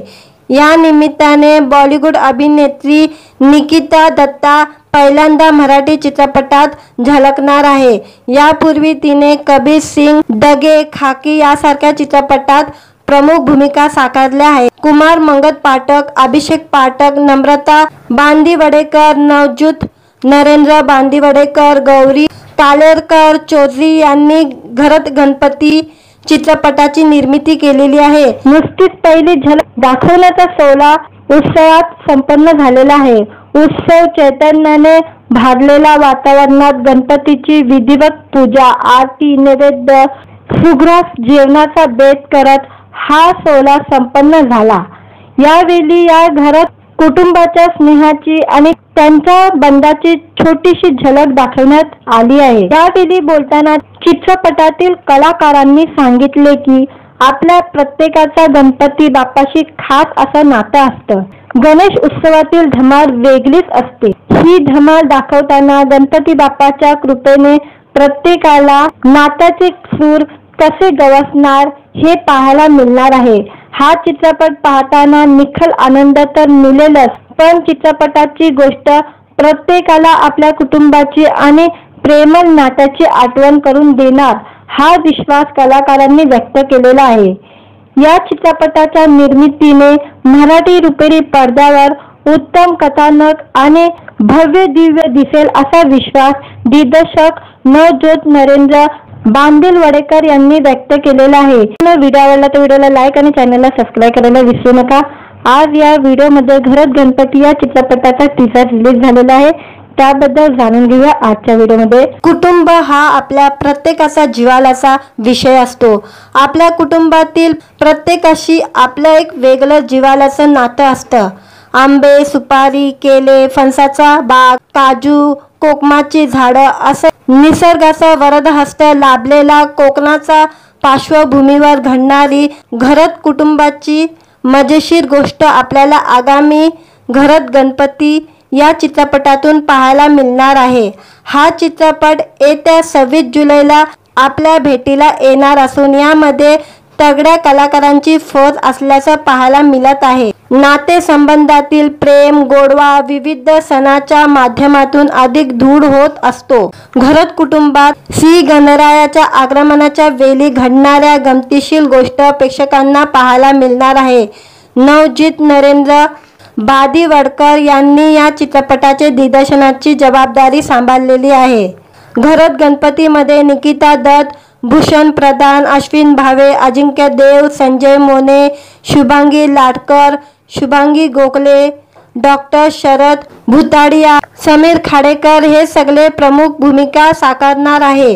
या निमित्ताने बॉलिवूड अभिनेत्री निकिता दत्ता पहिल्यांदा मराठी चित्रपटात झळकणार आहे। यापूर्वी तिने कबीर सिंग, दगे, खाकी यासारख्या चित्रपटात प्रमुख भूमिका साकारल्या आहेत। कुमार मंगत पाठक, अभिषेक पाठक, नम्रता बांदिवडेकर, नवज्योत नरेंद्र बांदिवडेकर, गौरी तालेरकर चौधरी यांनी घरत गणपती चित्रपटाची निर्मिती केलेली आहे। नुकतीच पहिली झलक दाखवण्याचा सोहळा उत्सवात संपन्न झालेला आहे। उत्सव चैतन्याने भारलेला वातावरणात गणपतीची विधिवत पूजा, आरती, नैवेद्य, सुग्रास जेवणाचा बेत करत हा सोहळा संपन्न झाला। यावेळी या घरात कुटुंबाच्या स्नेहाची आणि त्यांच्या बंधाची छोटीशी झलक दाखवण्यात आली आहे। यावेळी बोलताना चित्रपटातील कलाकारांनी सांगितले की आपल्या प्रत्येकाचा गणपती बाप्पाशी खास असं नातं असतं। गणेश उत्सवातील धमाल वेगळीच असते। ही धमाल दाखवताना गणपती बाप्पाच्या कृपेने प्रत्येकाला नात्याचे सूर कसे गवसणार हे पाहायला मिळणार आहे। हा चित्रपट पाहताना निखळ आनंद तर मिळेलच, पण चित्रपटाची गोष्ट प्रत्येकाला आपल्या कुटुंबाची आणि प्रेमळ नात्याची आठवण करून देणार हा विश्वास कलाकारांनी व्यक्त केलेला आहे। या चित्रपटाच्या निर्मितीने मराठी रुपेरी पडद्यावर उत्तम कथानक आणि भव्य दिव्य दिसेल असा विश्वास दिग्दर्शक नवज्योत नरेंद्र बांदिवडेकर यांनी व्यक्त केलेला आहे। व्हिडिओ आवडला तर व्हिडिओला लाईक आणि चॅनलला सबस्क्राईब करायला विसरू नका। आज या व्हिडिओमध्ये घरात गणपती या चित्रपटाचा टीजर रिलीज झालेला आहे, त्याबद्दल जाणून घेऊया आजच्या व्हिडिओमध्ये। कुटुंब हा आपल्या प्रत्येकाचा जिव्हाळ्याचा विषय असतो। आपल्या कुटुंबातील प्रत्येकाशी आपलं एक वेगळं जिव्हाळ्याचं नातं असतं। आंबे, सुपारी, केले, फणसाचा बाग, काजू, कोकमाची झाडं असं निसर्गाचा वरदहस्त लाभलेला कोकणाचा पार्श्वभूमीवर घडणारी घरात कुटुंबाची मजेशीर गोष्ट आपल्याला आगामी घरात गणपती या चित्रपटातून पाहायला मिळणार आहे। हा चित्रपट येत्या 26 जुलैला आपल्या भेटीला येणार असून यामध्ये तगड्या कलाकारांची फौज असल्याचं पाहायला मिळत आहे। नातेसंबंधातील प्रेम गोडवा विविध सणाच्या माध्यमातून अधिक दृढ होत असतो। घरात कुटुंबात श्री गणरायाच्या आगमनाच्या वेळी घडणाऱ्या गमतीशीर गोष्ट प्रेक्षकांना पाहायला मिळणार आहे। नवज्योत नरेंद्र बांदिवडेकर यांनी या चित्रपटाचे दिग्दर्शनाची जबाबदारी सांभाळलेली आहे। घरात गणपतीमध्ये निकिता दत्त, भूषण प्रधान, अश्विन भावे, अजिंक्य देव, संजय मोने, शुभांगी लाटकर, शुभांगी गोखले, डॉक्टर शरद भुताडिया, समीर खाडेकर हे सगळे प्रमुख भूमिका साकारणार आहे।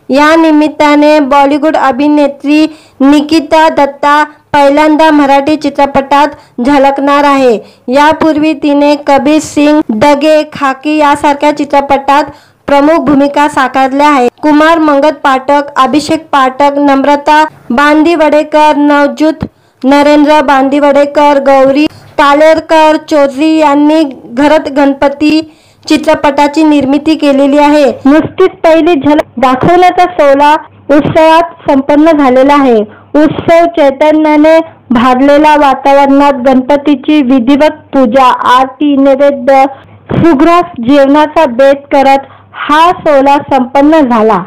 या निमित्ताने बॉलिवूड अभिनेत्री निकिता दत्ता पहिल्यांदा मराठी चित्रपटात झळकणार आहे। यापूर्वी तिने कबीर सिंग, दगे, खाकी यासारख्या चित्रपटात प्रमुख भूमिका साकारल्या आहेत। कुमार मंगत पाठक, अभिषेक पाठक, नम्रता बांदिवडेकर, नवज्योत नरेंद्र बांदिवडेकर, गौरी कालेरकर चौधरी यांनी घरात गणपती चित्रपटाची निर्मिती केलेली आहे। नुसतीच पहिली झलक दाखवण्याचा सोहळा उत्सवात संपन्न झालेला आहे। उत्सव चैतन्याने भारलेला वातावरणात गणपतीची विधिवत पूजा, आरती, नैवेद्य, सुग्रास जेवणाचा बेत करत हा सोहळा संपन्न झाला।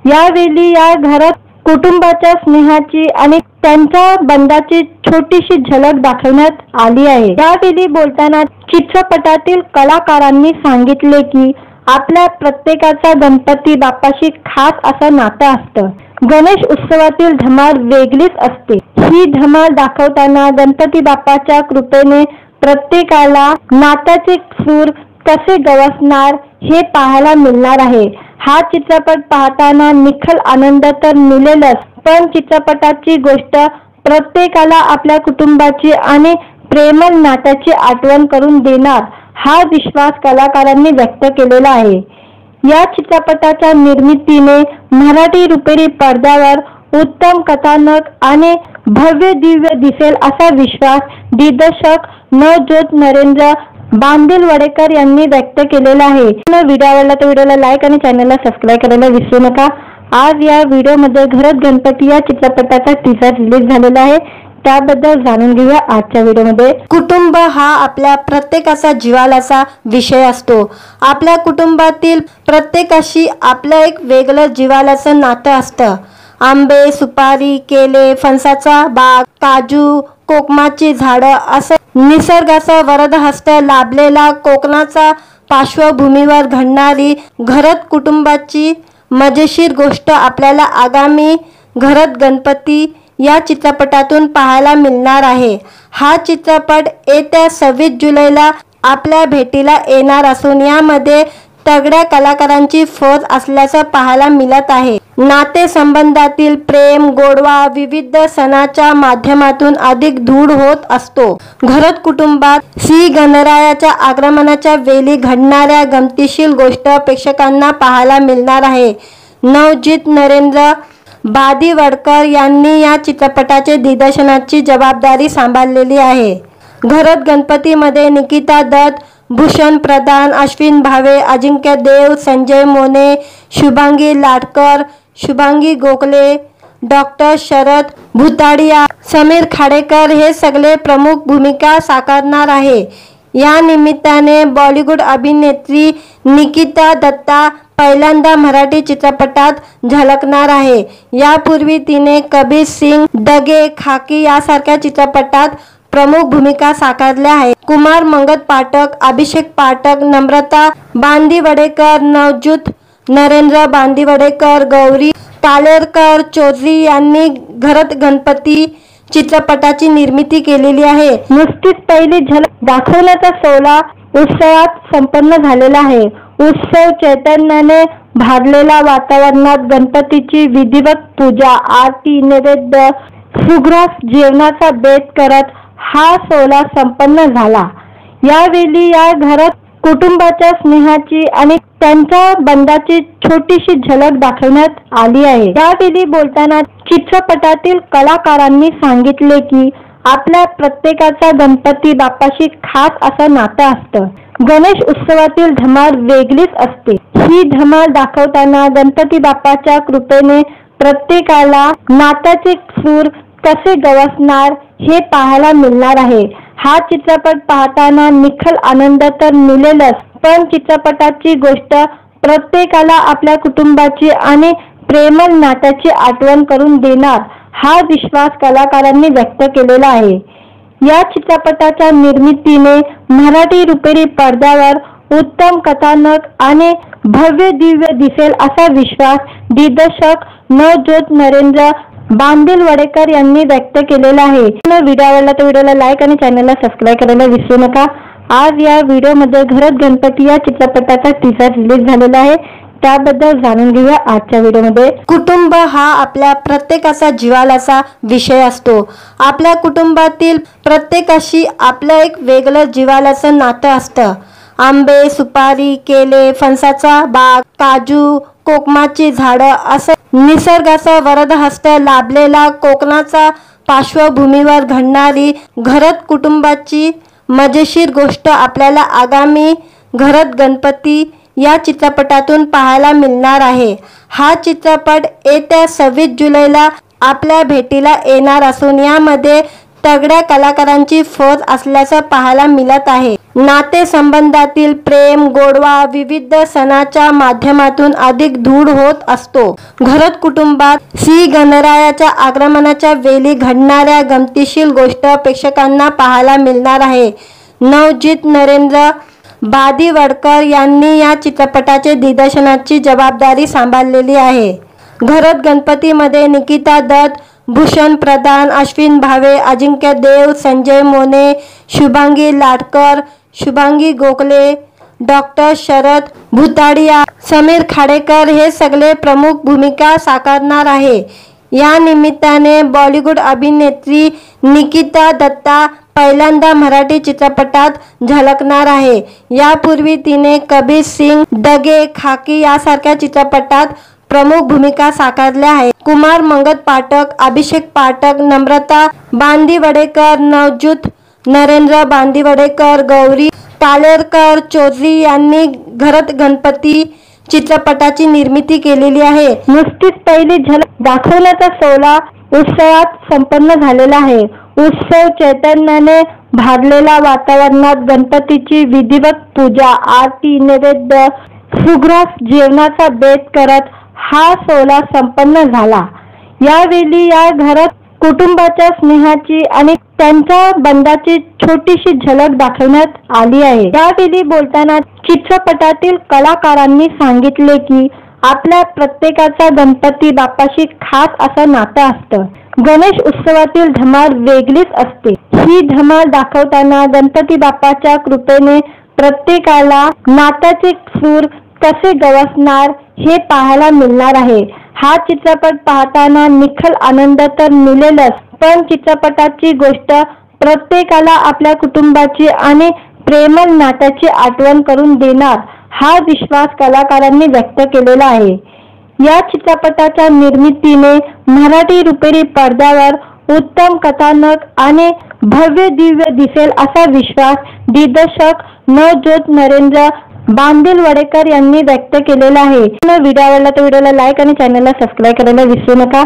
यावेळी या घरात कुटुंबाच्या स्नेहाची आणि त्यांच्या बंधाची छोटीशी झलक दाखवण्यात आली आहे। यावेळी बोलताना चित्रपटातील कलाकारांनी सांगितले की आपल्या प्रत्येकाचा गणपती बाप्पाशी खास असं नातं असतं। गणेश उत्सवातील धमाल वेगळीच असते। ही धमाल दाखवताना गणपती बाप्पाच्या कृपेने प्रत्येकाला नात्याचे सूर कसे गवसणार हे पाहायला मिळणार आहे। हा चित्रपट पाहताना निखळ आनंद तर मिळेलच, पण चित्रपटाची गोष्ट प्रत्येकाला आपल्या कुटुंबाची आणि प्रेमळ नात्याची आठवण करून देणार हा विश्वास कलाकारांनी व्यक्त केलेला आहे। या चित्रपटाच्या निर्मितीने मराठी रुपेरी पडद्यावर उत्तम कथानक आणि भव्य दिव्य दिसेल असा विश्वास दिग्दर्शक नवज्योत नरेंद्र बांदिवडेकर यांनी व्यक्त केलेला आहे। व्हिडिओ आवडला तर व्हिडिओला लाईक आणि चॅनलला सबस्क्राईब करायला विसरू नका। आज या व्हिडिओमध्ये घरात गणपती या चित्रपटाचा टीजर रिलीज झालेला आहे, त्याबद्दल जाणून घेऊया आजच्या व्हिडिओमध्ये। कुटुंब हा आपल्या प्रत्येकाचा जिव्हाळ्याचा विषय असतो। आपल्या कुटुंबातील प्रत्येकाशी आपलं एक वेगळं जिव्हाळ्याचं नातं असतं। आंबे, सुपारी, केले, फणसाचा बाग, काजू, कोकमाची झाडं असं निसर्गाचा वरदहस्त लाभलेला कोकणाचा पार्श्वभूमीवर घडणारी घरात कुटुंबाची मजेशीर गोष्ट आपल्याला आगामी घरात गणपती या चित्रपटातून पाहायला मिळणार आहे। हा चित्रपट येत्या 26 जुलैला आपल्या भेटीला येणार असून यामध्ये तगड्या कलाकारांची फौज असल्याचं पाहायला मिळत आहे. नातेसंबंधातील प्रेम गोडवा विविध सणाच्या माध्यमातून अधिक दृढ होत असतो. घरत कुटुंबात श्री गणरायाच्या आगमनाच्या वेळी घडणाऱ्या गमतीशीर गोष्ट प्रेक्षकांना पाहायला मिळणार आहे. नवजित नरेंद्र बांदिवडेकर यांनी या चित्रपटाचे दिग्दर्शनाची जबाबदारी सांभाळलेली आहे. घरत गणपतीमध्ये निकिता दत्त, भूषण प्रधान, अश्विन भावे, अजिंक्य देव, संजय मोने, शुभांगी लाटकर, शुभांगी गोखले, डॉक्टर शरद भुताडिया, समीर खाडेकर हे सगळे प्रमुख भूमिका साकारणार आहे. या निमित्ताने बॉलिवूड अभिनेत्री निकिता दत्ता पहिल्यांदा मराठी चित्रपटात झळकणार आहे. यापूर्वी तिने कबीर सिंग, दगे, खाकी यासारख्या चित्रपटात प्रमुख भूमिका साकारल्या आहेत. कुमार मंगत पाठक, अभिषेक पाठक, नम्रता बांदिवडेकर, नवज्योत नरेंद्र बांदिवडेकर, गौरी तालेरकर चौधरी यांनी घरत गणपती चित्रपटाची निर्मिती केलेली आहे. नुसतीच पहिली झलक दाखवण्याचा सोहळा उत्सवात संपन्न झालेला आहे. उत्सव चैतन्याने भारलेल्या वातावरणात गणपतीची विधिवत पूजा, आरती, नैवेद्य, सुग्रास जेवणाचा बेत करत हा सोहळा संपन्न झाला. यावेळी या घरात कुटुंबाच्या स्नेहाची आणि त्यांच्या बंधाची छोटीशी झलक दाखवण्यात आली आहे. यावेळी बोलताना चित्रपटातील कलाकारांनी सांगितले की आपल्या प्रत्येकाचा गणपती बाप्पाशी खास असं नातं असतं. गणेश उत्सवातील धमाल वेगळीच असते. ही धमाल दाखवताना गणपती बाप्पाच्या कृपेने प्रत्येकाला नात्याचे सूर कसे गवसणार हे पाहायला मिळणार आहे. हा चित्रपट पाहताना निखळ आनंद तर मिळेलच, पण चित्रपटाची गोष्ट प्रत्येकाला आपल्या कुटुंबाची आणि प्रेमळ नात्याची आठवण करून देणार हा विश्वास कलाकारांनी व्यक्त केलेला आहे. या चित्रपटाच्या निर्मितीने मराठी रुपेरी पडद्यावर उत्तम कथानक आणि भव्य दिव्य दिसेल असा विश्वास दिग्दर्शक नवज्योत नरेंद्र बांदिवडेकर यांनी व्यक्त केलेला आहे. व्हिडिओ आवडला तर व्हिडिओला लाईक आणि चॅनलला सबस्क्राईब करायला विसरू नका. आज या व्हिडिओमध्ये घरत गणपती या चित्रपटाचा टीजर रिलीज झालेला आहे. त्याबद्दल जाणून घेऊया आजच्या व्हिडिओमध्ये. कुटुंब हा आपल्या प्रत्येकाचा जिव्हाळ्याचा विषय असतो. आपल्या कुटुंबातील प्रत्येकाशी आपलं एक वेगळं जिव्हाळ्याचं नातं असतं. आंबे, सुपारी, केले, फणसाचा बाग, काजू, कोकमाची झाडं असं निसर्गाचा वरदहस्त लाभलेला कोकणाचा पार्श्वभूमीवर घडणारी घरत कुटुंबाची मजेशीर गोष्ट आपल्याला आगामी घरत गणपती या चित्रपटातून पाहायला मिळणार आहे. हा चित्रपट येत्या 26 जुलैला आपल्या भेटीला येणार असून यामध्ये तगड्या कलाकारांची फौज असल्याचं पाहायला मिळत आहे. नातेसंबंधातील प्रेम गोडवा विविध सणाच्या माध्यमातून अधिक दृढ होत असतो. घरत कुटुंबात श्री गणरायाच्या आगमनाच्या वेळी घडणाऱ्या गमतीशीर गोष्ट प्रेक्षकांना पाहायला मिळणार आहे. नवजित नरेंद्र बांदिवडेकर यांनी या चित्रपटाचे दिग्दर्शनाची जबाबदारी सांभाळलेली आहे. घरत गणपतीमध्ये निकिता दत्त, भूषण प्रधान, अश्विन भावे, अजिंक्य देव, संजय मोने, शुभांगी लाटकर, शुभांगी गोखले, डॉक्टर शरद भुताडिया, समीर खाडेकर हे सगळे प्रमुख भूमिका साकारणार आहे. या निमित्ताने बॉलिवूड अभिनेत्री निकिता दत्ता पहिल्यांदा मराठी चित्रपटात झळकणार आहे. यापूर्वी तिने कबीर सिंग, दगे, खाकी यासारख्या चित्रपटात प्रमुख भूमिका साकारल्या आहेत. कुमार मंगत पाठक, अभिषेक पाठक, नम्रता बांदिवडेकर, नवज्योत नरेंद्र बांदिवडेकर, गौरी तालेरकर चौधरी यांनी घरत गणपती चित्रपटाची निर्मिती केलेली आहे. नुसतीच पहिली झलक दाखवण्याचा सोहळा उत्सवात संपन्न झालेला आहे. उत्सव चैतन्याने भारलेल्या वातावरणात गणपतीची विधिवत पूजा, आरती, नैवेद्य, सुग्रास जेवणाचा बेत करत हा सोहळा संपन्न झाला. यावेळी या घरात कुटुंबाच्या स्नेहाची आणि त्यांच्या बंधाची छोटीशी झलक दाखवण्यात आली आहे. यावेळी बोलताना चित्रपटातील कलाकारांनी सांगितले की आपल्या प्रत्येकाचा गणपती बाप्पाशी खास असं नातं असतं. गणेश उत्सवातील धमाल वेगळीच असते. ही धमाल दाखवताना गणपती बाप्पाच्या कृपेने प्रत्येकाला नात्याचे सूर कसे गवसणार हे पाहायला मिळणार आहे। हा चित्रपट पाहताना निखळ आनंद तर मिळेलच, पण चित्रपटाची गोष्ट प्रत्येकाला आपल्या कुटुंबाची आणि प्रेमळ नात्याची आठवण करून देणार हा विश्वास कलाकारांनी व्यक्त केलेला आहे। या चित्रपटाच्या निर्मितीने मराठी रुपेरी पडद्यावर उत्तम कथानक आणि भव्य दिव्य दिसेल असा विश्वास दिग्दर्शक नवज्योत नरेंद्र बांदिवडेकर यांनी व्यक्त केलेला आहे। व्हिडिओ आवडला तर व्हिडिओला लाईक आणि चॅनलला सबस्क्राईब करायला विसरू नका।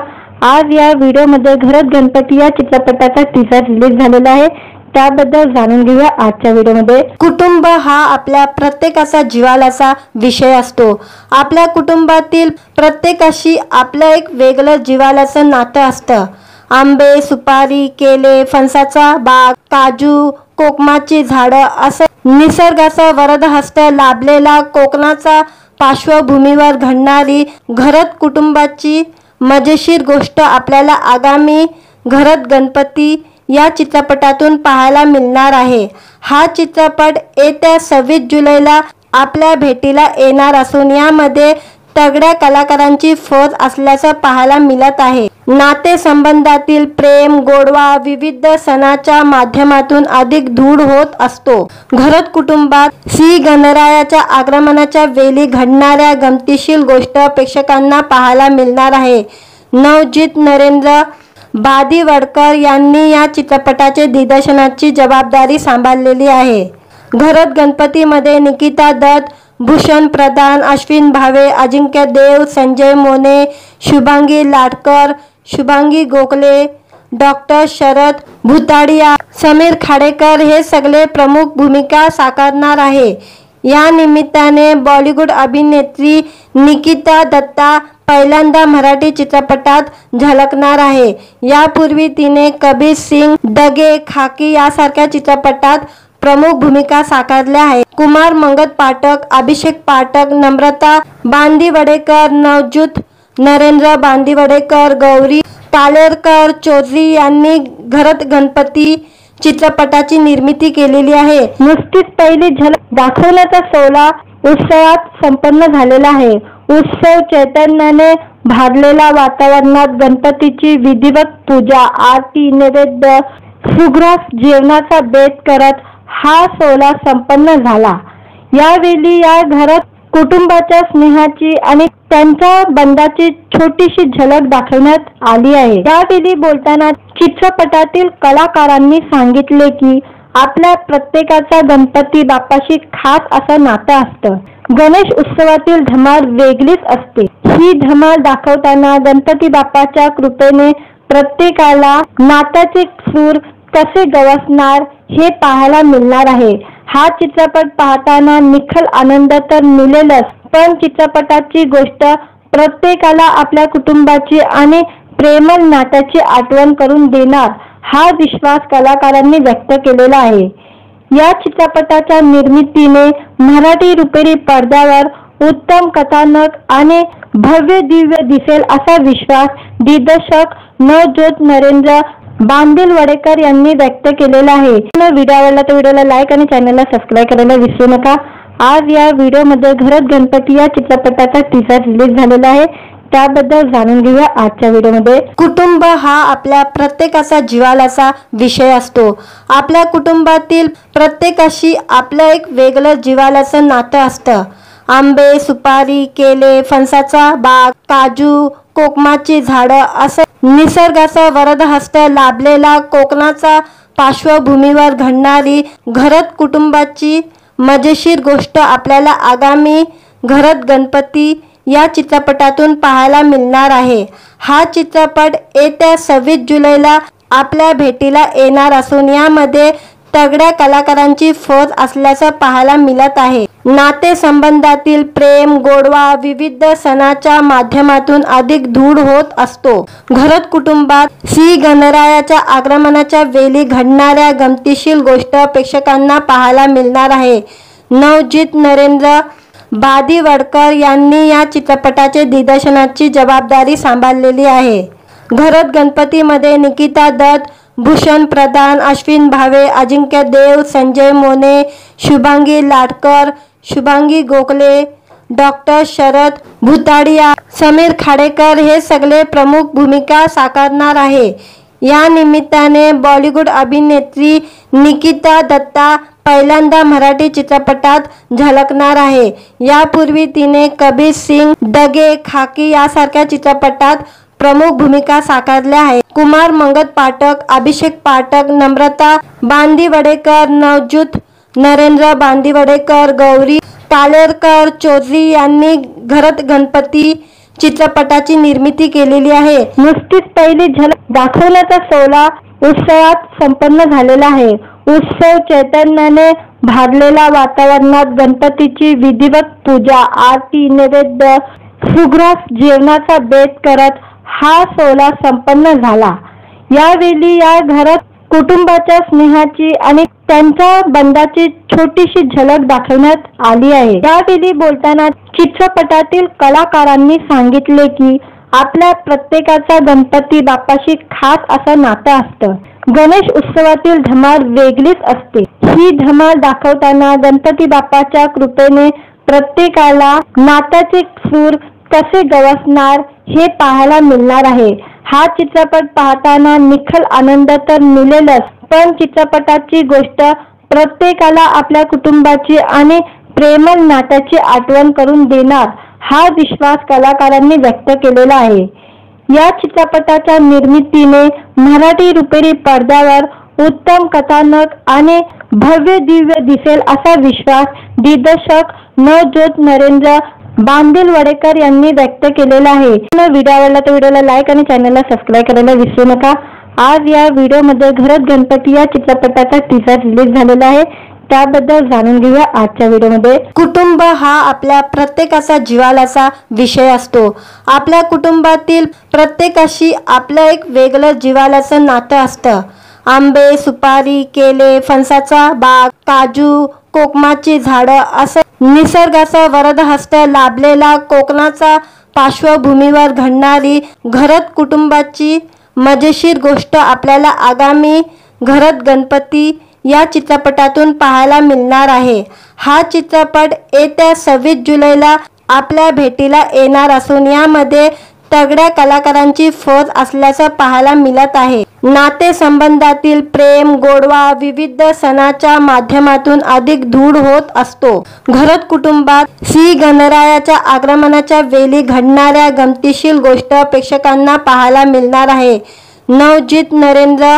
आज या व्हिडिओमध्ये घरात गणपती या चित्रपटाचा टीजर रिलीज झालेला आहे, त्याबद्दल जाणून घेऊया आजच्या व्हिडिओमध्ये। कुटुंब हा आपल्या प्रत्येकाचा जिव्हाळ्याचा विषय असतो। आपल्या कुटुंबातील प्रत्येकाशी आपलं एक वेगळं जिव्हाळ्याचं नातं असतं। आंबे, सुपारी, केले, फणसाचा बाग, काजू, कोकमाची झाडं असं निसर्गाचा वरदहस्त लाभलेला कोकणाचा पार्श्वभूमीवर घडणारी घरात कुटुंबाची मजेशीर गोष्ट आपल्याला आगामी घरात गणपती या चित्रपटातून पाहायला मिळणार आहे। हा चित्रपट येत्या 26 जुलैला आपल्या भेटीला येणार असून यामध्ये तगड्या कलाकारांची फौज असल्याचं पाहायला मिळत आहे। नातेसंबंधातील प्रेम गोडवा विविध सणाच्या माध्यमातून अधिक दृढ होत असतो। घरात कुटुंबात श्री गणरायाच्या आगमनाच्या वेळी घडणाऱ्या गमतीशीर गोष्ट प्रेक्षकांना पाहायला मिळणार आहे। नवज्योत नरेंद्र बांदिवडेकर यांनी या चित्रपटाचे दिग्दर्शनाची जबाबदारी सांभाळलेली आहे। घरात गणपतीमध्ये निकिता दत्त, भूषण प्रधान, अश्विन भावे, अजिंक्य देव, संजय मोने, शुभांगी लाडकर, शुभांगी गोखले, डॉक्टर शरद भुताडिया, समीर खाडेकर हे सगळे प्रमुख भूमिका साकारणार आहे। या निमित्ताने बॉलिवूड अभिनेत्री निकिता दत्ता पहिल्यांदा मराठी चित्रपटात झळकणार आहे। यापूर्वी तिने कबीर सिंग, दगे, खाकी यासारख्या चित्रपटात प्रमुख भूमिका साकारल्या आहेत। कुमार मंगत पाठक, अभिषेक पाठक, नम्रता बांदिवडेकर, नवज्योत नरेंद्र बांदिवडेकर, गौरी पालेरकर चौधरी यांनी घरात गणपती चित्रपटाची निर्मिती केलेली आहे। नुकतीच पहिली झलक दाखवण्याचा सोहळा उत्सवात संपन्न झालेला आहे। उत्सव चैतन्याने भारलेल्या वातावरणात गणपतीची विधिवत पूजा, आरती, नैवेद्य, सुग्रास जेवणाचा बेत करत हा सोहळा संपन्न झाला। यावेळी या घरात कुटुंबाच्या स्नेहाची आणि त्यांच्या बंधाची छोटीशी झलक दाखवण्यात आली आहे। यावेळी बोलताना चित्रपटातील कलाकारांनी सांगितले की आपल्या प्रत्येकाचा गणपती बाप्पाशी खास असं नातं असतं। गणेश उत्सवातील धमाल वेगळीच असते। ही धमाल दाखवताना गणपती बाप्पाच्या कृपेने प्रत्येकाला नात्याचे सूर कसे गवसणार हे पाहायला मिळणार आहे। हा चित्रपट पाहताना निखळ आनंद तर मिळेलच, पण चित्रपटाची गोष्ट प्रत्येकाला आपल्या कुटुंबाची आणि प्रेमळ नात्याची आठवण करून देणार हा विश्वास कलाकारांनी व्यक्त केलेला आहे। या चित्रपटाच्या निर्मितीने मराठी रुपेरी पडद्यावर उत्तम कथानक आणि भव्य दिव्य दिसेल असा विश्वास दिग्दर्शक नवज्योत नरेंद्र बांदिवडेकर यांनी व्यक्त केलेला आहे। व्हिडिओ आवडला तर व्हिडिओला लाईक आणि चॅनलला सबस्क्राईब करायला विसरू नका। आज या व्हिडिओमध्ये घरात गणपती या चित्रपटाचा टीजर रिलीज झालेला आहे, त्याबद्दल जाणून घेऊया आजच्या व्हिडिओमध्ये। कुटुंब हा आपल्या प्रत्येकाचा जिव्हाळ्याचा विषय असतो। आपल्या कुटुंबातील प्रत्येकाशी आपलं एक वेगळं जिव्हाळ्याचं नातं असतं। आंबे, सुपारी, केले, फणसाचा बाग, काजू, कोकमाची झाडं असं निसर्गाचा वरदहस्त लाभलेला कोकणाचा पार्श्वभूमीवर घडणारी घरात कुटुंबाची मजेशीर गोष्ट आपल्याला आगामी घरात गणपती या चित्रपटातून पाहायला मिळणार आहे। हा चित्रपट येत्या 26 जुलैला आपल्या भेटीला येणार असून यामध्ये तगड्या कलाकारांची फौज असल्याचं पाहायला मिळत आहे। नातेसंबंधातील प्रेम गोडवा विविध सणाच्या माध्यमातून अधिक दृढ होत असतो। घरात कुटुंबात श्री गणरायाच्या आगमनाच्या वेळी घडणाऱ्या गमतीशीर गोष्ट प्रेक्षकांना पाहायला मिळणार आहे। नवज्योत नरेंद्र बांदिवडेकर यांनी या चित्रपटाचे दिग्दर्शनाची जबाबदारी सांभाळलेली आहे। घरात गणपतीमध्ये निकिता दत्त, भूषण प्रधान, अश्विन भावे, अजिंक्य देव, संजय मोने, शुभांगी लाटकर, शुभांगी गोखले, डॉक्टर शरद भुताडिया, समीर खाडेकर हे सगळे प्रमुख भूमिका साकारणार आहे। या निमित्ताने बॉलिवूड अभिनेत्री निकिता दत्ता पहिल्यांदा मराठी चित्रपटात झळकणार आहे। यापूर्वी तिने कबीर सिंग, दगे, खाकी यासारख्या चित्रपटात प्रमुख भूमिका साकारल्या आहेत। कुमार मंगत पाठक, अभिषेक पाठक, नम्रता बांदिवडेकर, नवज्योत नरेंद्र बांदिवडेकर, गौरी पालेरकर चौधरी यांनी घरात गणपती चित्रपटाची निर्मिती केलेली आहे। नुकतीच पहिली झलक दाखवण्याचा सोहळा उत्सवात संपन्न झालेला आहे। उत्सव चैतन्याने भारलेल्या वातावरणात गणपतीची विधिवत पूजा, आरती, नैवेद्य, सुग्रास जेवणाचा बेत करत हा सोहळा संपन्न झाला। यावेळी या घरात कुटुंबाच्या स्नेहाची आणि त्यांच्या बंधाची छोटीशी झलक दाखवण्यात आली आहे। यावेळी बोलताना चित्रपटातील कलाकारांनी सांगितले की आपल्या प्रत्येकाचा गणपती बाप्पाशी खास असं नातं असतं। गणेश उत्सवातील धमाल वेगळीच असते। ही धमाल दाखवताना गणपती बाप्पाच्या कृपेने प्रत्येकाला नात्याचे सूर कसे गवसणार हे पाहायला मिळणार आहे। हा चित्रपट पाहताना निखळ आनंद तर मिळेलच, पण चित्रपटाची गोष्ट प्रत्येकाला आपल्या कुटुंबाची आणि प्रेमळ नात्याची आठवण करून देणार हा विश्वास कलाकारांनी व्यक्त केलेला आहे। या चित्रपटाच्या निर्मितीने मराठी रुपेरी पडद्यावर उत्तम कथानक आणि भव्य दिव्य दिसेल असा विश्वास दिग्दर्शक नवज्योत नरेंद्र बांदिवडेकर यांनी व्यक्त केलेला आहे। व्हिडिओ आवडला तर व्हिडिओला लाईक आणि चॅनलला सबस्क्राईब करायला विसरू नका। आज या व्हिडिओमध्ये घरात गणपती या चित्रपटाचा टीजर रिलीज झालेला आहे, त्याबद्दल जाणून घेऊया आजच्या व्हिडिओमध्ये। कुटुंब हा आपल्या प्रत्येकाचा जिव्हाळ्याचा विषय असतो। आपल्या कुटुंबातील प्रत्येकाशी आपलं एक वेगळं जिव्हाळ्याचं नातं असतं। आंबे, सुपारी, केले, फणसाचा बाग, काजू, कोकमाची झाडं असं निसर्गाचा वरदहस्त लाभलेला कोकणाचा पार्श्वभूमीवर घडणारी घरात कुटुंबाची मजेशीर गोष्ट आपल्याला आगामी घरात गणपती या चित्रपटातून पाहायला मिळणार आहे। हा चित्रपट येत्या 26 जुलैला आपल्या भेटीला येणार असून यामध्ये तगड्या कलाकारांची फौज असल्याचं पाहायला मिळत आहे। नातेसंबंधातील प्रेम, गोडवा विविध सणाच्या माध्यमातून अधिक दृढ होत असतो। घरात कुटुंबात श्री गणरायाच्या आगमनाच्या वेळी घडणाऱ्या गमतीशीर गोष्ट प्रेक्षकांना पाहायला मिळणार आहे। नवज्योत नरेंद्र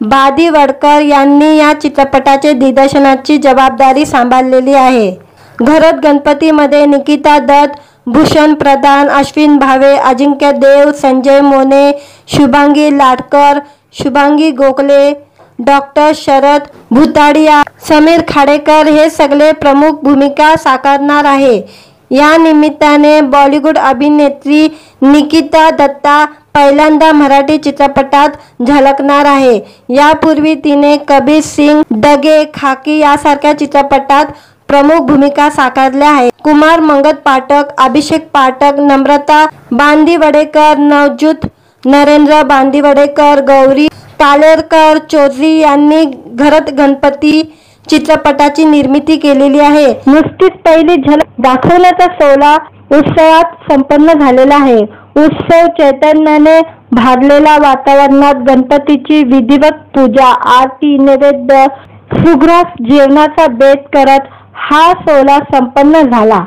बांदिवडेकर यांनी या चित्रपटाचे दिग्दर्शनाची जबाबदारी सांभाळलेली आहे। घरात गणपतीमध्ये निकिता दत्त, भूषण प्रधान, अश्विन भावे, अजिंक्य देव, संजय मोने, शुभांगी लाटकर, शुभांगी गोखले, डॉक्टर शरद भुताडिया, समीर खाडेकर हे सगळे प्रमुख भूमिका साकारणार आहे। या निमित्ताने बॉलिवूड अभिनेत्री निकिता दत्ता पहिल्यांदा मराठी चित्रपटात झळकणार आहे। यापूर्वी तिने कबीर सिंग, दगे, खाकी यासारख्या चित्रपटात प्रमुख भूमिका साकारल्या आहेत। कुमार मंगत पाठक, अभिषेक पाठक, नम्रता बांदिवडेकर, नवज्योत नरेंद्र बांदिवडेकर, गौरी पालेरकर चौधरी यांनी घरात गणपती चित्रपटाची निर्मिती केलेली आहे। नुकतीच पहिली झलक दाखवण्याचा सोहळा उत्सवात संपन्न झालेला आहे। उत्सव चैतन्याने भारलेल्या वातावरणात गणपतीची विधिवत पूजा, आरती, नैवेद्य, सुग्रास जेवणाचा बेत करत हा सोहळा संपन्न झाला।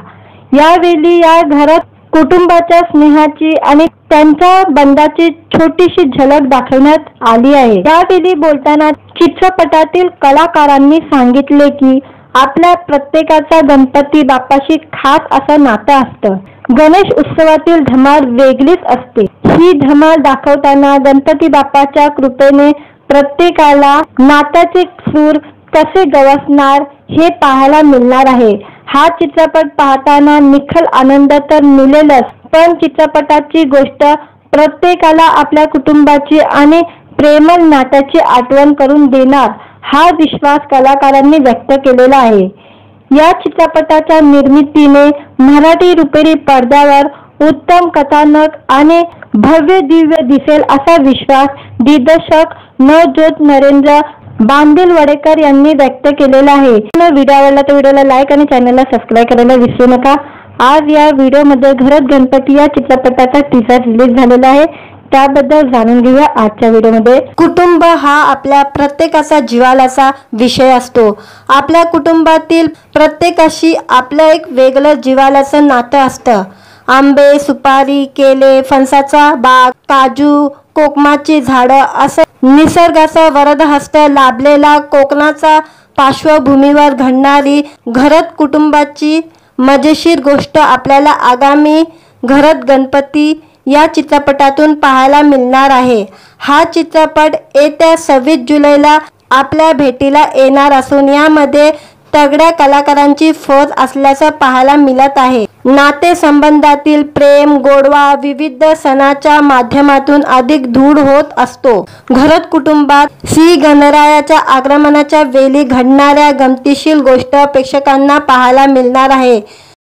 यावेळी या घरात कुटुंबाच्या स्नेहाची आणि त्यांच्या बंधाची छोटीशी झलक दाखवण्यात आली आहे। यावेळी बोलताना चित्रपटातील कलाकारांनी सांगितले की आपल्या प्रत्येकाचा गणपती बाप्पाशी खास असं नातं असतं। गणेश उत्सवातील धमाल वेगळीच असते। ही धमाल दाखवताना गणपती बाप्पाच्या कृपेने प्रत्येकाला नात्याचे सूर कसे गवसणार हे पाहायला मिळणार आहे। हा चित्रपट पाहताना निखळ आनंद तर मिळेलच, पण चित्रपटाची गोष्ट प्रत्येकाला आपल्या कुटुंबाची आणि प्रेमळ नात्याची आठवण करून देणार हा विश्वास कलाकारांनी व्यक्त केलेला आहे। या चित्रपटाच्या निर्मितीने मराठी रुपेरी पडद्यावर उत्तम कथानक आणि भव्य दिव्य दिसेल असा विश्वास दिग्दर्शक नवज्योत नरेंद्र बांदिल वडेकर यांनी व्यक्त केलेला आहे. व्हिडिओ आवडला तर व्हिडिओला लाईक आणि चॅनलला सबस्क्राईब करायला विसरू नका. आज या व्हिडिओमध्ये घरात गणपती या चित्रपटाचा टीजर रिलीज झालेला आहे. त्याबद्दल जाणून घेऊया आजच्या व्हिडिओमध्ये. कुटुंब हा आपल्या प्रत्येकाचा जिव्हाळ्याचा विषय असतो. आपल्या कुटुंबातील प्रत्येकाशी आपलं एक वेगळं जिव्हाळ्याचं नातं असतं. आंबे, सुपारी, केले, फणसाचा बाग, काजू, कोकमाची झाडं असं निसर्गाचा वरदहस्त लाभलेला कोकणाचा पार्श्वभूमीवर घडणारी घरत कुटुंबाची मजेशीर गोष्ट आपल्याला आगामी घरत गणपती या चित्रपटातून पाहायला मिळणार आहे. हा चित्रपट येत्या 26 जुलैला आपल्या भेटीला येणार असून यामध्ये तगड्या कलाकारांची फौज असल्याचं पाहायला मिळत आहे. नातेसंबंधातील प्रेम गोडवा विविध सणाच्या माध्यमातून अधिक दृढ होत असतो. घरत कुटुंबात श्री गणरायाच्या आगमनाच्या वेळी घडणाऱ्या गमतीशीर गोष्ट प्रेक्षकांना पाहायला मिळणार आहे.